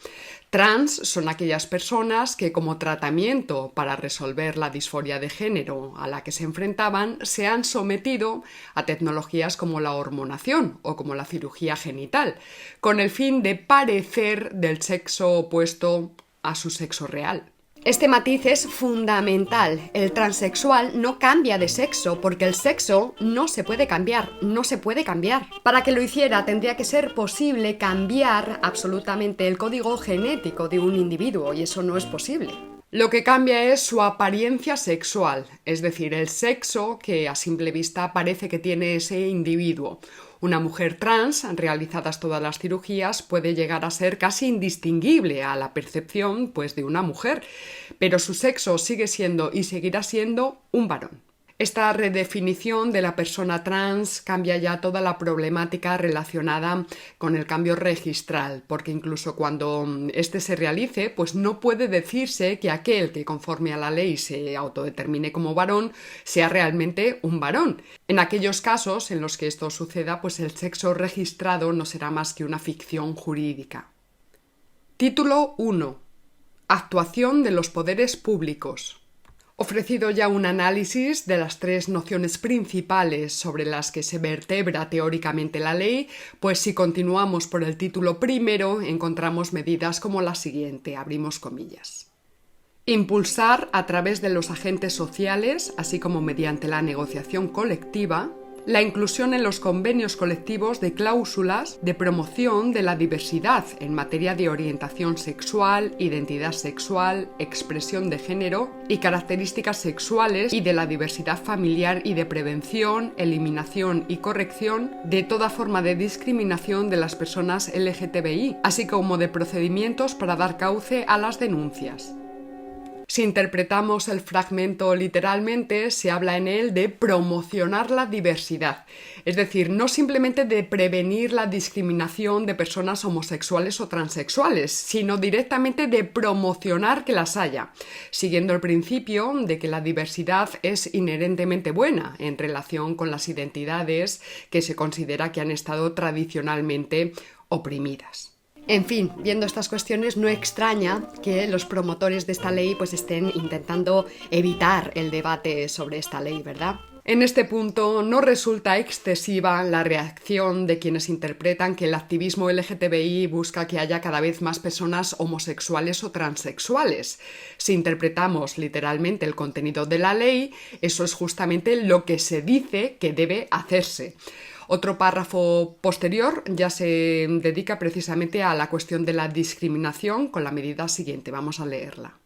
Speaker 1: Trans son aquellas personas que, como tratamiento para resolver la disforia de género a la que se enfrentaban, se han sometido a tecnologías como la hormonación o como la cirugía genital, con el fin de parecer del sexo opuesto a su sexo real.
Speaker 2: Este matiz es fundamental. El transexual no cambia de sexo porque el sexo no se puede cambiar, no se puede cambiar. Para que lo hiciera tendría que ser posible cambiar absolutamente el código genético de un individuo y eso no es posible.
Speaker 1: Lo que cambia es su apariencia sexual, es decir, el sexo que a simple vista parece que tiene ese individuo. Una mujer trans, realizadas todas las cirugías, puede llegar a ser casi indistinguible a la percepción, pues, de una mujer, pero su sexo sigue siendo y seguirá siendo un varón. Esta redefinición de la persona trans cambia ya toda la problemática relacionada con el cambio registral, porque incluso cuando este se realice, pues no puede decirse que aquel que conforme a la ley se autodetermine como varón sea realmente un varón. En aquellos casos en los que esto suceda, pues el sexo registrado no será más que una ficción jurídica. Título 1. Actuación de los poderes públicos. Ofrecido ya un análisis de las tres nociones principales sobre las que se vertebra teóricamente la ley, pues si continuamos por el título primero encontramos medidas como la siguiente, abrimos comillas. Impulsar a través de los agentes sociales, así como mediante la negociación colectiva, la inclusión en los convenios colectivos de cláusulas de promoción de la diversidad en materia de orientación sexual, identidad sexual, expresión de género y características sexuales y de la diversidad familiar y de prevención, eliminación y corrección de toda forma de discriminación de las personas LGTBI, así como de procedimientos para dar cauce a las denuncias. Si interpretamos el fragmento literalmente, se habla en él de promocionar la diversidad, es decir, no simplemente de prevenir la discriminación de personas homosexuales o transexuales, sino directamente de promocionar que las haya, siguiendo el principio de que la diversidad es inherentemente buena en relación con las identidades que se considera que han estado tradicionalmente oprimidas.
Speaker 2: En fin, viendo estas cuestiones no extraña que los promotores de esta ley pues estén intentando evitar el debate sobre esta ley, ¿verdad?
Speaker 1: En este punto no resulta excesiva la reacción de quienes interpretan que el activismo LGTBI busca que haya cada vez más personas homosexuales o transexuales. Si interpretamos literalmente el contenido de la ley, eso es justamente lo que se dice que debe hacerse. Otro párrafo posterior ya se dedica precisamente a la cuestión de la discriminación con la medida siguiente. Vamos a leerla.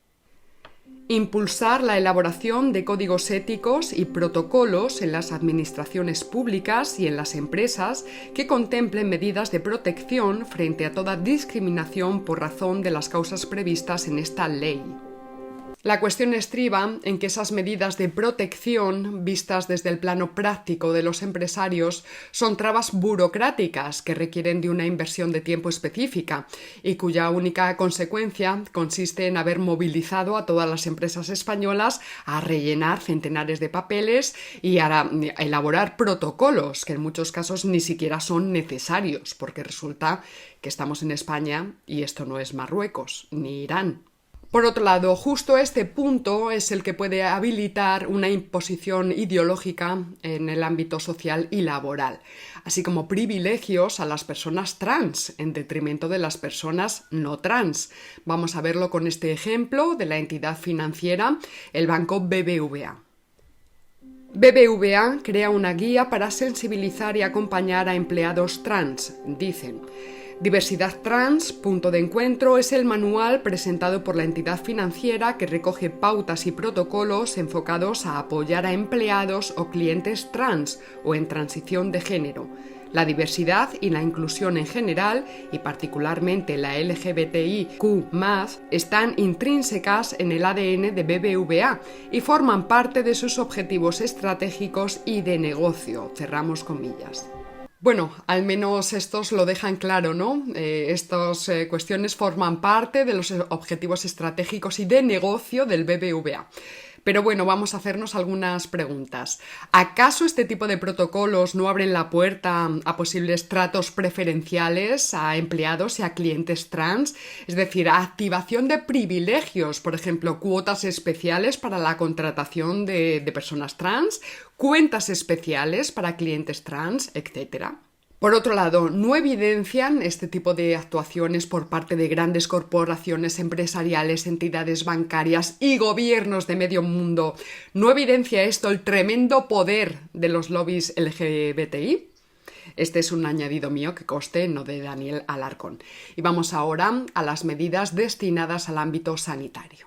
Speaker 1: Impulsar la elaboración de códigos éticos y protocolos en las administraciones públicas y en las empresas que contemplen medidas de protección frente a toda discriminación por razón de las causas previstas en esta ley. La cuestión estriba en que esas medidas de protección, vistas desde el plano práctico de los empresarios, son trabas burocráticas que requieren de una inversión de tiempo específica y cuya única consecuencia consiste en haber movilizado a todas las empresas españolas a rellenar centenares de papeles y a elaborar protocolos que en muchos casos ni siquiera son necesarios, porque resulta que estamos en España y esto no es Marruecos ni Irán. Por otro lado, justo este punto es el que puede habilitar una imposición ideológica en el ámbito social y laboral, así como privilegios a las personas trans en detrimento de las personas no trans. Vamos a verlo con este ejemplo de la entidad financiera, el banco BBVA. BBVA crea una guía para sensibilizar y acompañar a empleados trans, dicen. Diversidad Trans, punto de encuentro, es el manual presentado por la entidad financiera que recoge pautas y protocolos enfocados a apoyar a empleados o clientes trans o en transición de género. La diversidad y la inclusión en general, y particularmente la LGBTIQ+, están intrínsecas en el ADN de BBVA y forman parte de sus objetivos estratégicos y de negocio. Cerramos comillas. Bueno, al menos estos lo dejan claro, ¿no? Estas cuestiones forman parte de los objetivos estratégicos y de negocio del BBVA. Pero bueno, vamos a hacernos algunas preguntas. ¿Acaso este tipo de protocolos no abren la puerta a posibles tratos preferenciales a empleados y a clientes trans? Es decir, a activación de privilegios, por ejemplo, cuotas especiales para la contratación de personas trans, cuentas especiales para clientes trans, etc. Por otro lado, no evidencian este tipo de actuaciones por parte de grandes corporaciones empresariales, entidades bancarias y gobiernos de medio mundo. ¿No evidencia esto el tremendo poder de los lobbies LGBTI? Este es un añadido mío, que conste, no de Daniel Alarcón. Y vamos ahora a las medidas destinadas al ámbito sanitario.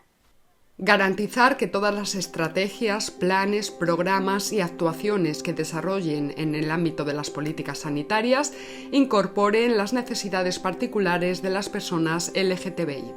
Speaker 1: Garantizar que todas las estrategias, planes, programas y actuaciones que desarrollen en el ámbito de las políticas sanitarias incorporen las necesidades particulares de las personas LGTBI.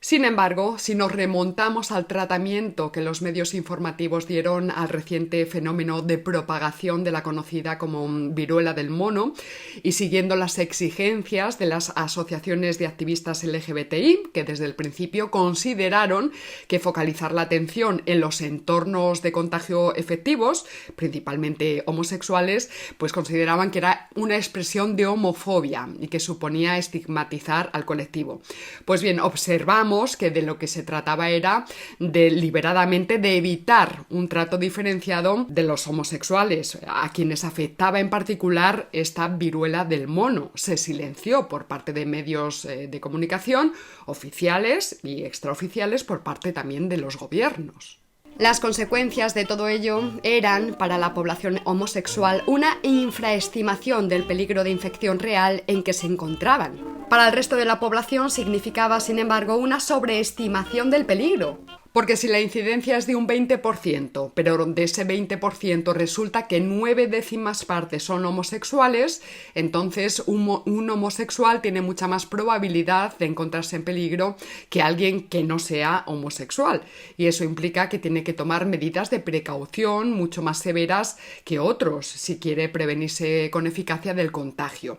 Speaker 1: Sin embargo, si nos remontamos al tratamiento que los medios informativos dieron al reciente fenómeno de propagación de la conocida como viruela del mono, y siguiendo las exigencias de las asociaciones de activistas LGBTI, que desde el principio consideraron que focalizar la atención en los entornos de contagio efectivos, principalmente homosexuales, pues consideraban que era una expresión de homofobia y que suponía estigmatizar al colectivo. Pues bien, observamos que de lo que se trataba era deliberadamente de evitar un trato diferenciado de los homosexuales, a quienes afectaba en particular esta viruela del mono. Se silenció por parte de medios de comunicación oficiales y extraoficiales, por parte también de los gobiernos.
Speaker 2: Las consecuencias de todo ello eran, para la población homosexual, una infraestimación del peligro de infección real en que se encontraban. Para el resto de la población significaba, sin embargo, una sobreestimación del peligro.
Speaker 1: Porque si la incidencia es de un 20%, pero de ese 20% resulta que 9/10 partes son homosexuales, entonces un homosexual tiene mucha más probabilidad de encontrarse en peligro que alguien que no sea homosexual. Y eso implica que tiene que tomar medidas de precaución mucho más severas que otros, si quiere prevenirse con eficacia del contagio.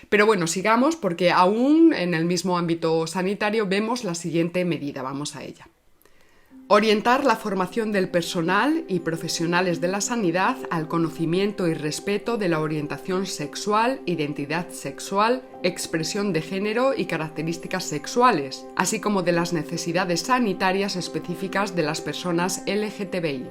Speaker 1: Pero bueno, sigamos, porque aún en el mismo ámbito sanitario vemos la siguiente medida. Vamos a ella. Orientar la formación del personal y profesionales de la sanidad al conocimiento y respeto de la orientación sexual, identidad sexual, expresión de género y características sexuales, así como de las necesidades sanitarias específicas de las personas LGTBI.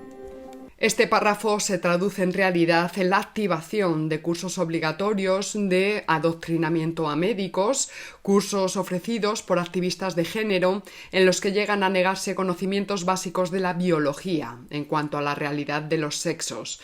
Speaker 1: Este párrafo se traduce en realidad en la activación de cursos obligatorios de adoctrinamiento a médicos, cursos ofrecidos por activistas de género en los que llegan a negarse conocimientos básicos de la biología en cuanto a la realidad de los sexos.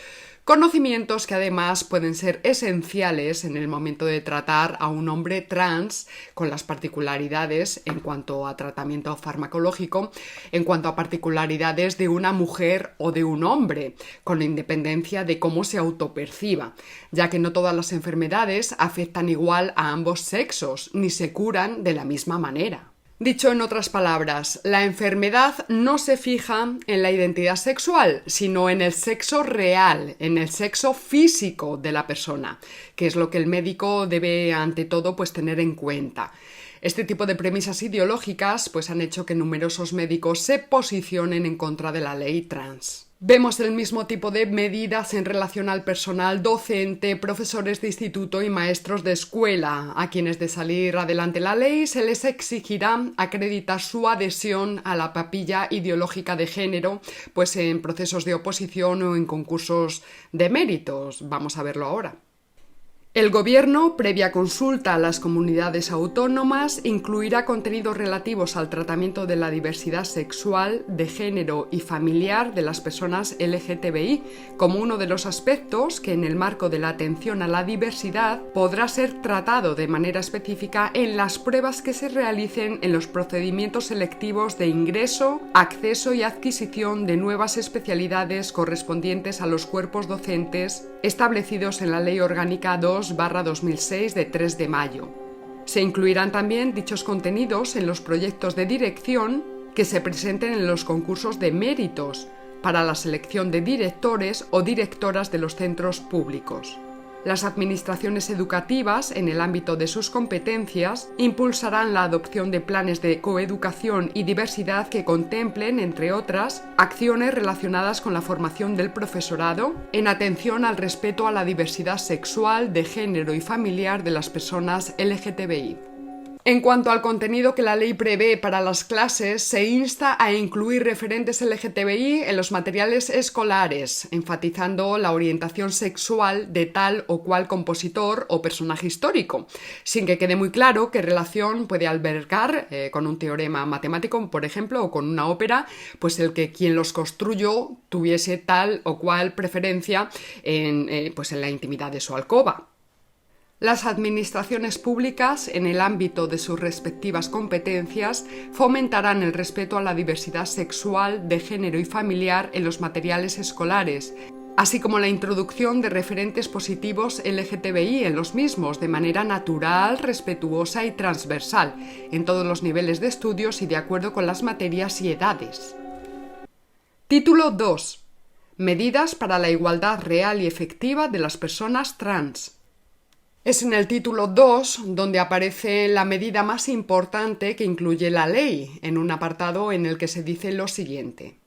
Speaker 1: Conocimientos que además pueden ser esenciales en el momento de tratar a un hombre trans, con las particularidades en cuanto a tratamiento farmacológico, en cuanto a particularidades de una mujer o de un hombre, con independencia de cómo se autoperciba, ya que no todas las enfermedades afectan igual a ambos sexos, ni se curan de la misma manera. Dicho en otras palabras, la enfermedad no se fija en la identidad sexual, sino en el sexo real, en el sexo físico de la persona, que es lo que el médico debe ante todo pues tener en cuenta. Este tipo de premisas ideológicas pues han hecho que numerosos médicos se posicionen en contra de la ley trans. Vemos el mismo tipo de medidas en relación al personal docente, profesores de instituto y maestros de escuela, a quienes de salir adelante la ley se les exigirá acreditar su adhesión a la papilla ideológica de género, pues en procesos de oposición o en concursos de méritos. Vamos a verlo ahora. El Gobierno, previa consulta a las comunidades autónomas, incluirá contenidos relativos al tratamiento de la diversidad sexual, de género y familiar de las personas LGTBI como uno de los aspectos que, en el marco de la atención a la diversidad, podrá ser tratado de manera específica en las pruebas que se realicen en los procedimientos selectivos de ingreso, acceso y adquisición de nuevas especialidades correspondientes a los cuerpos docentes establecidos en la Ley Orgánica 2/2006 de 3 de mayo. Se incluirán también dichos contenidos en los proyectos de dirección que se presenten en los concursos de méritos para la selección de directores o directoras de los centros públicos. Las administraciones educativas, en el ámbito de sus competencias, impulsarán la adopción de planes de coeducación y diversidad que contemplen, entre otras, acciones relacionadas con la formación del profesorado en atención al respeto a la diversidad sexual, de género y familiar de las personas LGTBI. En cuanto al contenido que la ley prevé para las clases, se insta a incluir referentes LGTBI en los materiales escolares, enfatizando la orientación sexual de tal o cual compositor o personaje histórico, sin que quede muy claro qué relación puede albergar con un teorema matemático, por ejemplo, o con una ópera, pues el que quien los construyó tuviese tal o cual preferencia en la intimidad de su alcoba. Las administraciones públicas, en el ámbito de sus respectivas competencias, fomentarán el respeto a la diversidad sexual, de género y familiar en los materiales escolares, así como la introducción de referentes positivos LGTBI en los mismos, de manera natural, respetuosa y transversal, en todos los niveles de estudios y de acuerdo con las materias y edades. Título 2. Medidas para la igualdad real y efectiva de las personas trans. Es en el título 2 donde aparece la medida más importante que incluye la ley, en un apartado en el que se dice lo siguiente.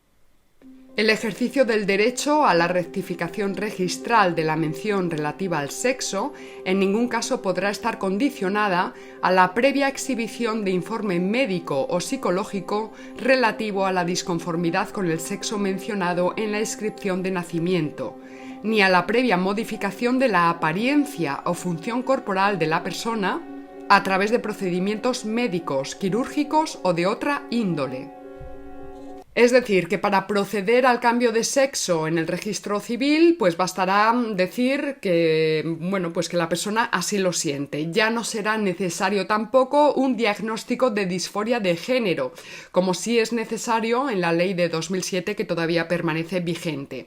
Speaker 1: El ejercicio del derecho a la rectificación registral de la mención relativa al sexo en ningún caso podrá estar condicionada a la previa exhibición de informe médico o psicológico relativo a la disconformidad con el sexo mencionado en la inscripción de nacimiento, ni a la previa modificación de la apariencia o función corporal de la persona a través de procedimientos médicos, quirúrgicos o de otra índole. Es decir, que para proceder al cambio de sexo en el registro civil, pues bastará decir que la persona así lo siente. Ya no será necesario tampoco un diagnóstico de disforia de género, como sí es necesario en la ley de 2007 que todavía permanece vigente.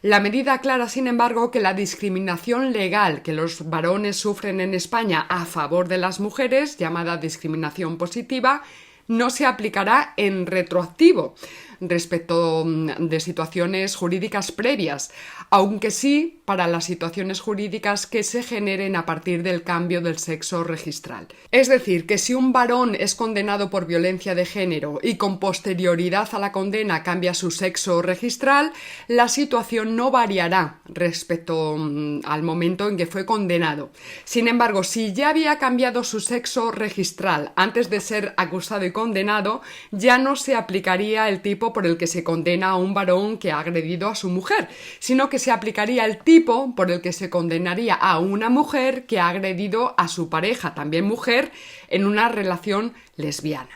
Speaker 1: La medida aclara, sin embargo, que la discriminación legal que los varones sufren en España a favor de las mujeres, llamada discriminación positiva, no se aplicará en retroactivo respecto de situaciones jurídicas previas, aunque sí para las situaciones jurídicas que se generen a partir del cambio del sexo registral. Es decir, que si un varón es condenado por violencia de género y con posterioridad a la condena cambia su sexo registral, la situación no variará respecto al momento en que fue condenado. Sin embargo, si ya había cambiado su sexo registral antes de ser acusado y condenado, ya no se aplicaría el tipo por el que se condena a un varón que ha agredido a su mujer, sino que se aplicaría el tipo por el que se condenaría a una mujer que ha agredido a su pareja, también mujer, en una relación lesbiana.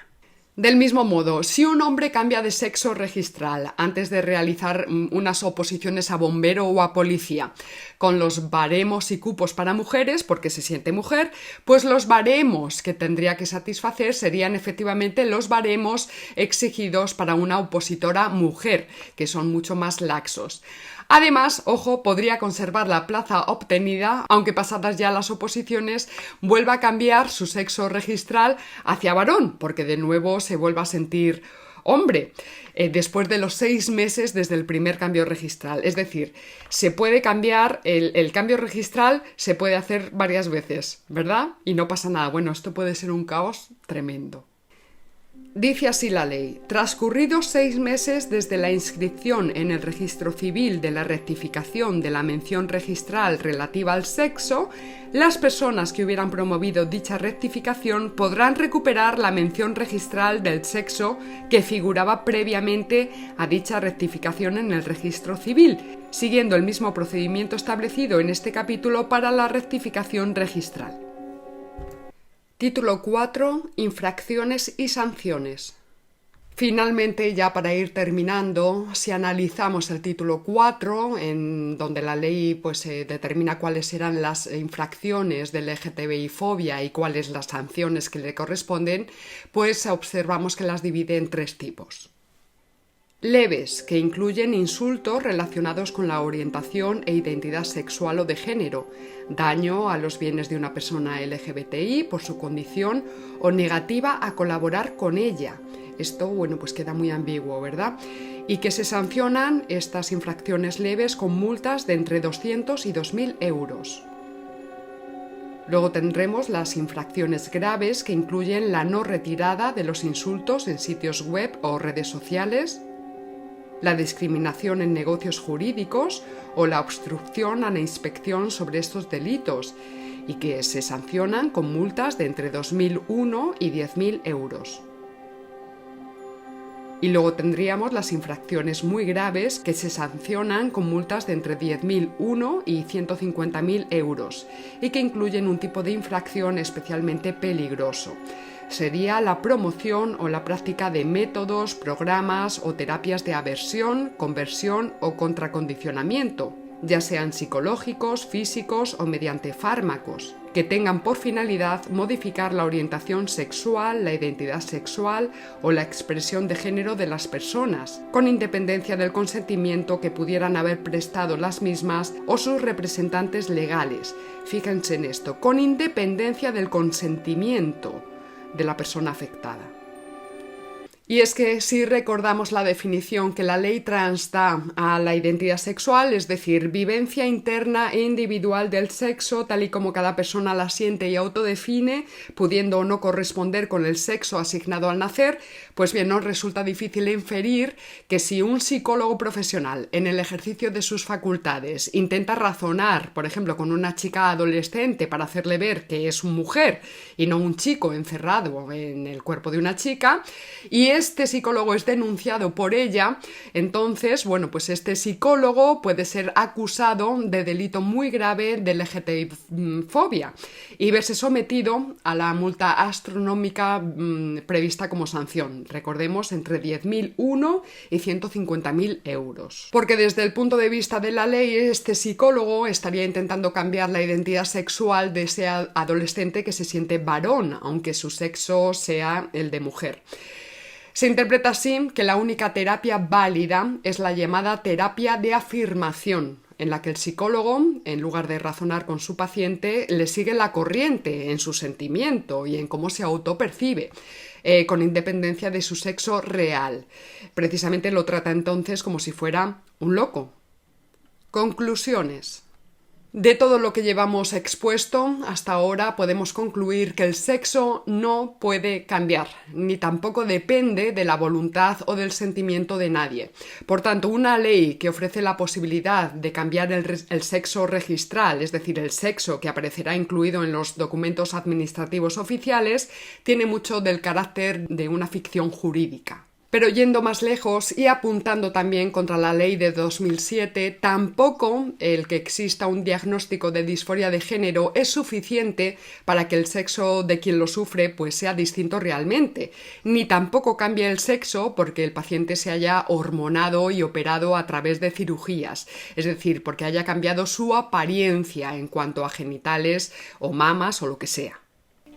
Speaker 1: Del mismo modo, si un hombre cambia de sexo registral antes de realizar unas oposiciones a bombero o a policía, con los baremos y cupos para mujeres, porque se siente mujer, pues los baremos que tendría que satisfacer serían efectivamente los baremos exigidos para una opositora mujer, que son mucho más laxos. Además, ojo, podría conservar la plaza obtenida, aunque pasadas ya las oposiciones vuelva a cambiar su sexo registral hacia varón, porque de nuevo se vuelva a sentir hombre, después de los 6 meses desde el primer cambio registral. Es decir, se puede cambiar, el cambio registral se puede hacer varias veces, ¿verdad? Y no pasa nada. Bueno, esto puede ser un caos tremendo. Dice así la ley: transcurridos 6 meses desde la inscripción en el registro civil de la rectificación de la mención registral relativa al sexo, las personas que hubieran promovido dicha rectificación podrán recuperar la mención registral del sexo que figuraba previamente a dicha rectificación en el registro civil, siguiendo el mismo procedimiento establecido en este capítulo para la rectificación registral. Título 4. Infracciones y sanciones. Finalmente, ya para ir terminando, si analizamos el título 4, en donde la ley determina cuáles serán las infracciones de LGTBI-fobia y cuáles las sanciones que le corresponden, pues observamos que las divide en 3 tipos. Leves, que incluyen insultos relacionados con la orientación e identidad sexual o de género, daño a los bienes de una persona LGBTI por su condición o negativa a colaborar con ella. Esto, queda muy ambiguo, ¿verdad? Y que se sancionan estas infracciones leves con multas de entre 200 y 2.000 euros. Luego tendremos las infracciones graves, que incluyen la no retirada de los insultos en sitios web o redes sociales, la discriminación en negocios jurídicos o la obstrucción a la inspección sobre estos delitos. y que se sancionan con multas de entre 2.001 y 10.000 euros. Y luego tendríamos las infracciones muy graves que se sancionan con multas de entre 10.001 y 150.000 euros y que incluyen un tipo de infracción especialmente peligroso. Sería la promoción o la práctica de métodos, programas o terapias de aversión, conversión o contracondicionamiento, ya sean psicológicos, físicos o mediante fármacos, que tengan por finalidad modificar la orientación sexual, la identidad sexual o la expresión de género de las personas, con independencia del consentimiento que pudieran haber prestado las mismas o sus representantes legales. Fíjense en esto, con independencia del consentimiento de la persona afectada. Y es que si recordamos la definición que la ley trans da a la identidad sexual, es decir, vivencia interna e individual del sexo tal y como cada persona la siente y autodefine, pudiendo o no corresponder con el sexo asignado al nacer, pues bien, nos resulta difícil inferir que si un psicólogo profesional en el ejercicio de sus facultades intenta razonar, por ejemplo, con una chica adolescente para hacerle ver que es una mujer y no un chico encerrado en el cuerpo de una chica, y este psicólogo es denunciado por ella, entonces, bueno, pues este psicólogo puede ser acusado de delito muy grave de LGTBI-fobia y verse sometido a la multa astronómica prevista como sanción. Recordemos, entre 10.001 y 150.000 euros. Porque desde el punto de vista de la ley, este psicólogo estaría intentando cambiar la identidad sexual de ese adolescente que se siente varón, aunque su sexo sea el de mujer. Se interpreta así que la única terapia válida es la llamada terapia de afirmación, en la que el psicólogo, en lugar de razonar con su paciente, le sigue la corriente en su sentimiento y en cómo se autopercibe, con independencia de su sexo real. Precisamente lo trata entonces como si fuera un loco. Conclusiones. De todo lo que llevamos expuesto hasta ahora podemos concluir que el sexo no puede cambiar, ni tampoco depende de la voluntad o del sentimiento de nadie. Por tanto, una ley que ofrece la posibilidad de cambiar el sexo registral, es decir, el sexo que aparecerá incluido en los documentos administrativos oficiales, tiene mucho del carácter de una ficción jurídica. Pero yendo más lejos y apuntando también contra la ley de 2007, tampoco el que exista un diagnóstico de disforia de género es suficiente para que el sexo de quien lo sufre pues sea distinto realmente, ni tampoco cambia el sexo porque el paciente se haya hormonado y operado a través de cirugías, es decir, porque haya cambiado su apariencia en cuanto a genitales o mamas o lo que sea.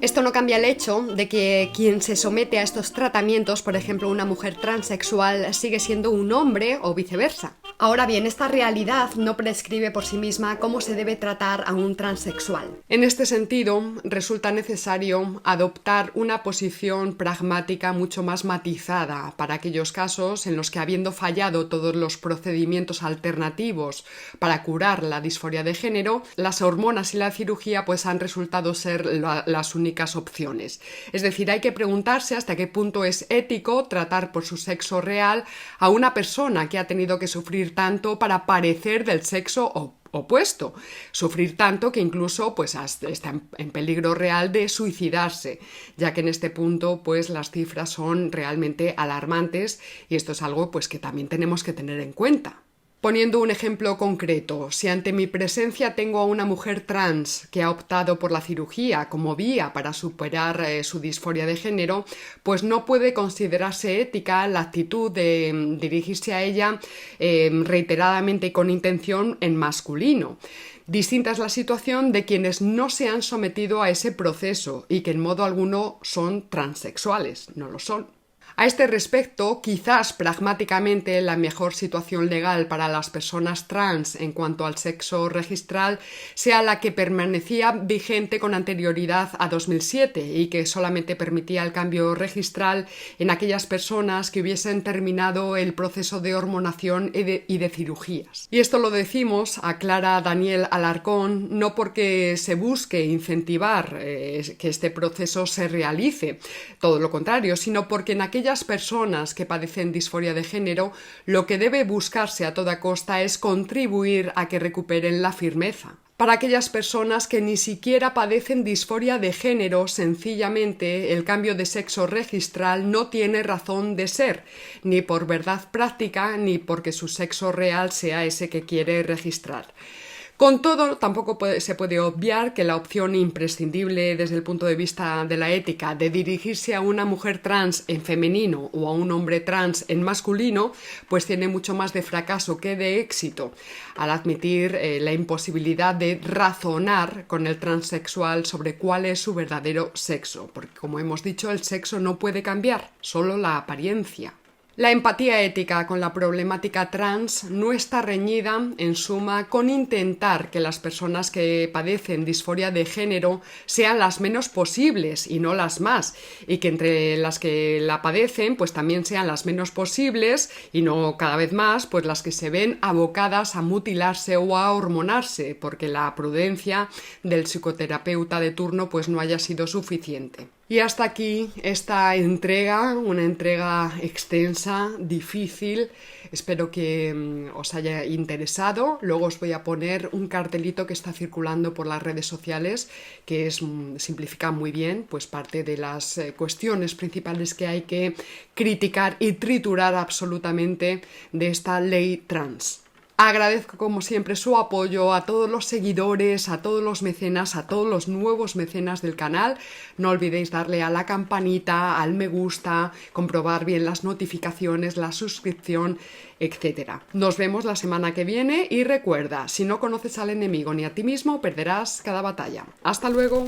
Speaker 2: Esto no cambia el hecho de que quien se somete a estos tratamientos, por ejemplo una mujer transexual, sigue siendo un hombre o viceversa. Ahora bien, esta realidad no prescribe por sí misma cómo se debe tratar a un transexual.
Speaker 1: En este sentido, resulta necesario adoptar una posición pragmática mucho más matizada para aquellos casos en los que, habiendo fallado todos los procedimientos alternativos para curar la disforia de género, las hormonas y la cirugía pues han resultado ser las únicas opciones. Es decir, hay que preguntarse hasta qué punto es ético tratar por su sexo real a una persona que ha tenido que sufrir tanto para parecer del sexo opuesto, sufrir tanto que incluso pues está en peligro real de suicidarse, ya que en este punto pues las cifras son realmente alarmantes y esto es algo pues que también tenemos que tener en cuenta. Poniendo un ejemplo concreto, si ante mi presencia tengo a una mujer trans que ha optado por la cirugía como vía para superar su disforia de género, pues no puede considerarse ética la actitud de dirigirse a ella reiteradamente y con intención en masculino. Distinta es la situación de quienes no se han sometido a ese proceso y que en modo alguno son transexuales, no lo son. A este respecto, quizás pragmáticamente la mejor situación legal para las personas trans en cuanto al sexo registral sea la que permanecía vigente con anterioridad a 2007 y que solamente permitía el cambio registral en aquellas personas que hubiesen terminado el proceso de hormonación y de cirugías. Y esto lo decimos, aclara Daniel Alarcón, no porque se busque incentivar que este proceso se realice, todo lo contrario, sino porque en aquellas personas que padecen disforia de género, lo que debe buscarse a toda costa es contribuir a que recuperen la firmeza. Para aquellas personas que ni siquiera padecen disforia de género, sencillamente el cambio de sexo registral no tiene razón de ser, ni por verdad práctica, ni porque su sexo real sea ese que quiere registrar. Con todo, tampoco se puede obviar que la opción imprescindible desde el punto de vista de la ética de dirigirse a una mujer trans en femenino o a un hombre trans en masculino, pues tiene mucho más de fracaso que de éxito, al admitir la imposibilidad de razonar con el transexual sobre cuál es su verdadero sexo, porque como hemos dicho, el sexo no puede cambiar, solo la apariencia. La empatía ética con la problemática trans no está reñida, en suma, con intentar que las personas que padecen disforia de género sean las menos posibles y no las más, y que entre las que la padecen pues también sean las menos posibles y no cada vez más pues las que se ven abocadas a mutilarse o a hormonarse porque la prudencia del psicoterapeuta de turno pues no haya sido suficiente. Y hasta aquí esta entrega, una entrega extensa, difícil. Espero que os haya interesado. Luego os voy a poner un cartelito que está circulando por las redes sociales que simplifica muy bien pues parte de las cuestiones principales que hay que criticar y triturar absolutamente de esta ley trans. Agradezco como siempre su apoyo a todos los seguidores, a todos los mecenas, a todos los nuevos mecenas del canal. No olvidéis darle a la campanita, al me gusta, comprobar bien las notificaciones, la suscripción, etc. Nos vemos la semana que viene y recuerda, si no conoces al enemigo ni a ti mismo, perderás cada batalla. ¡Hasta luego!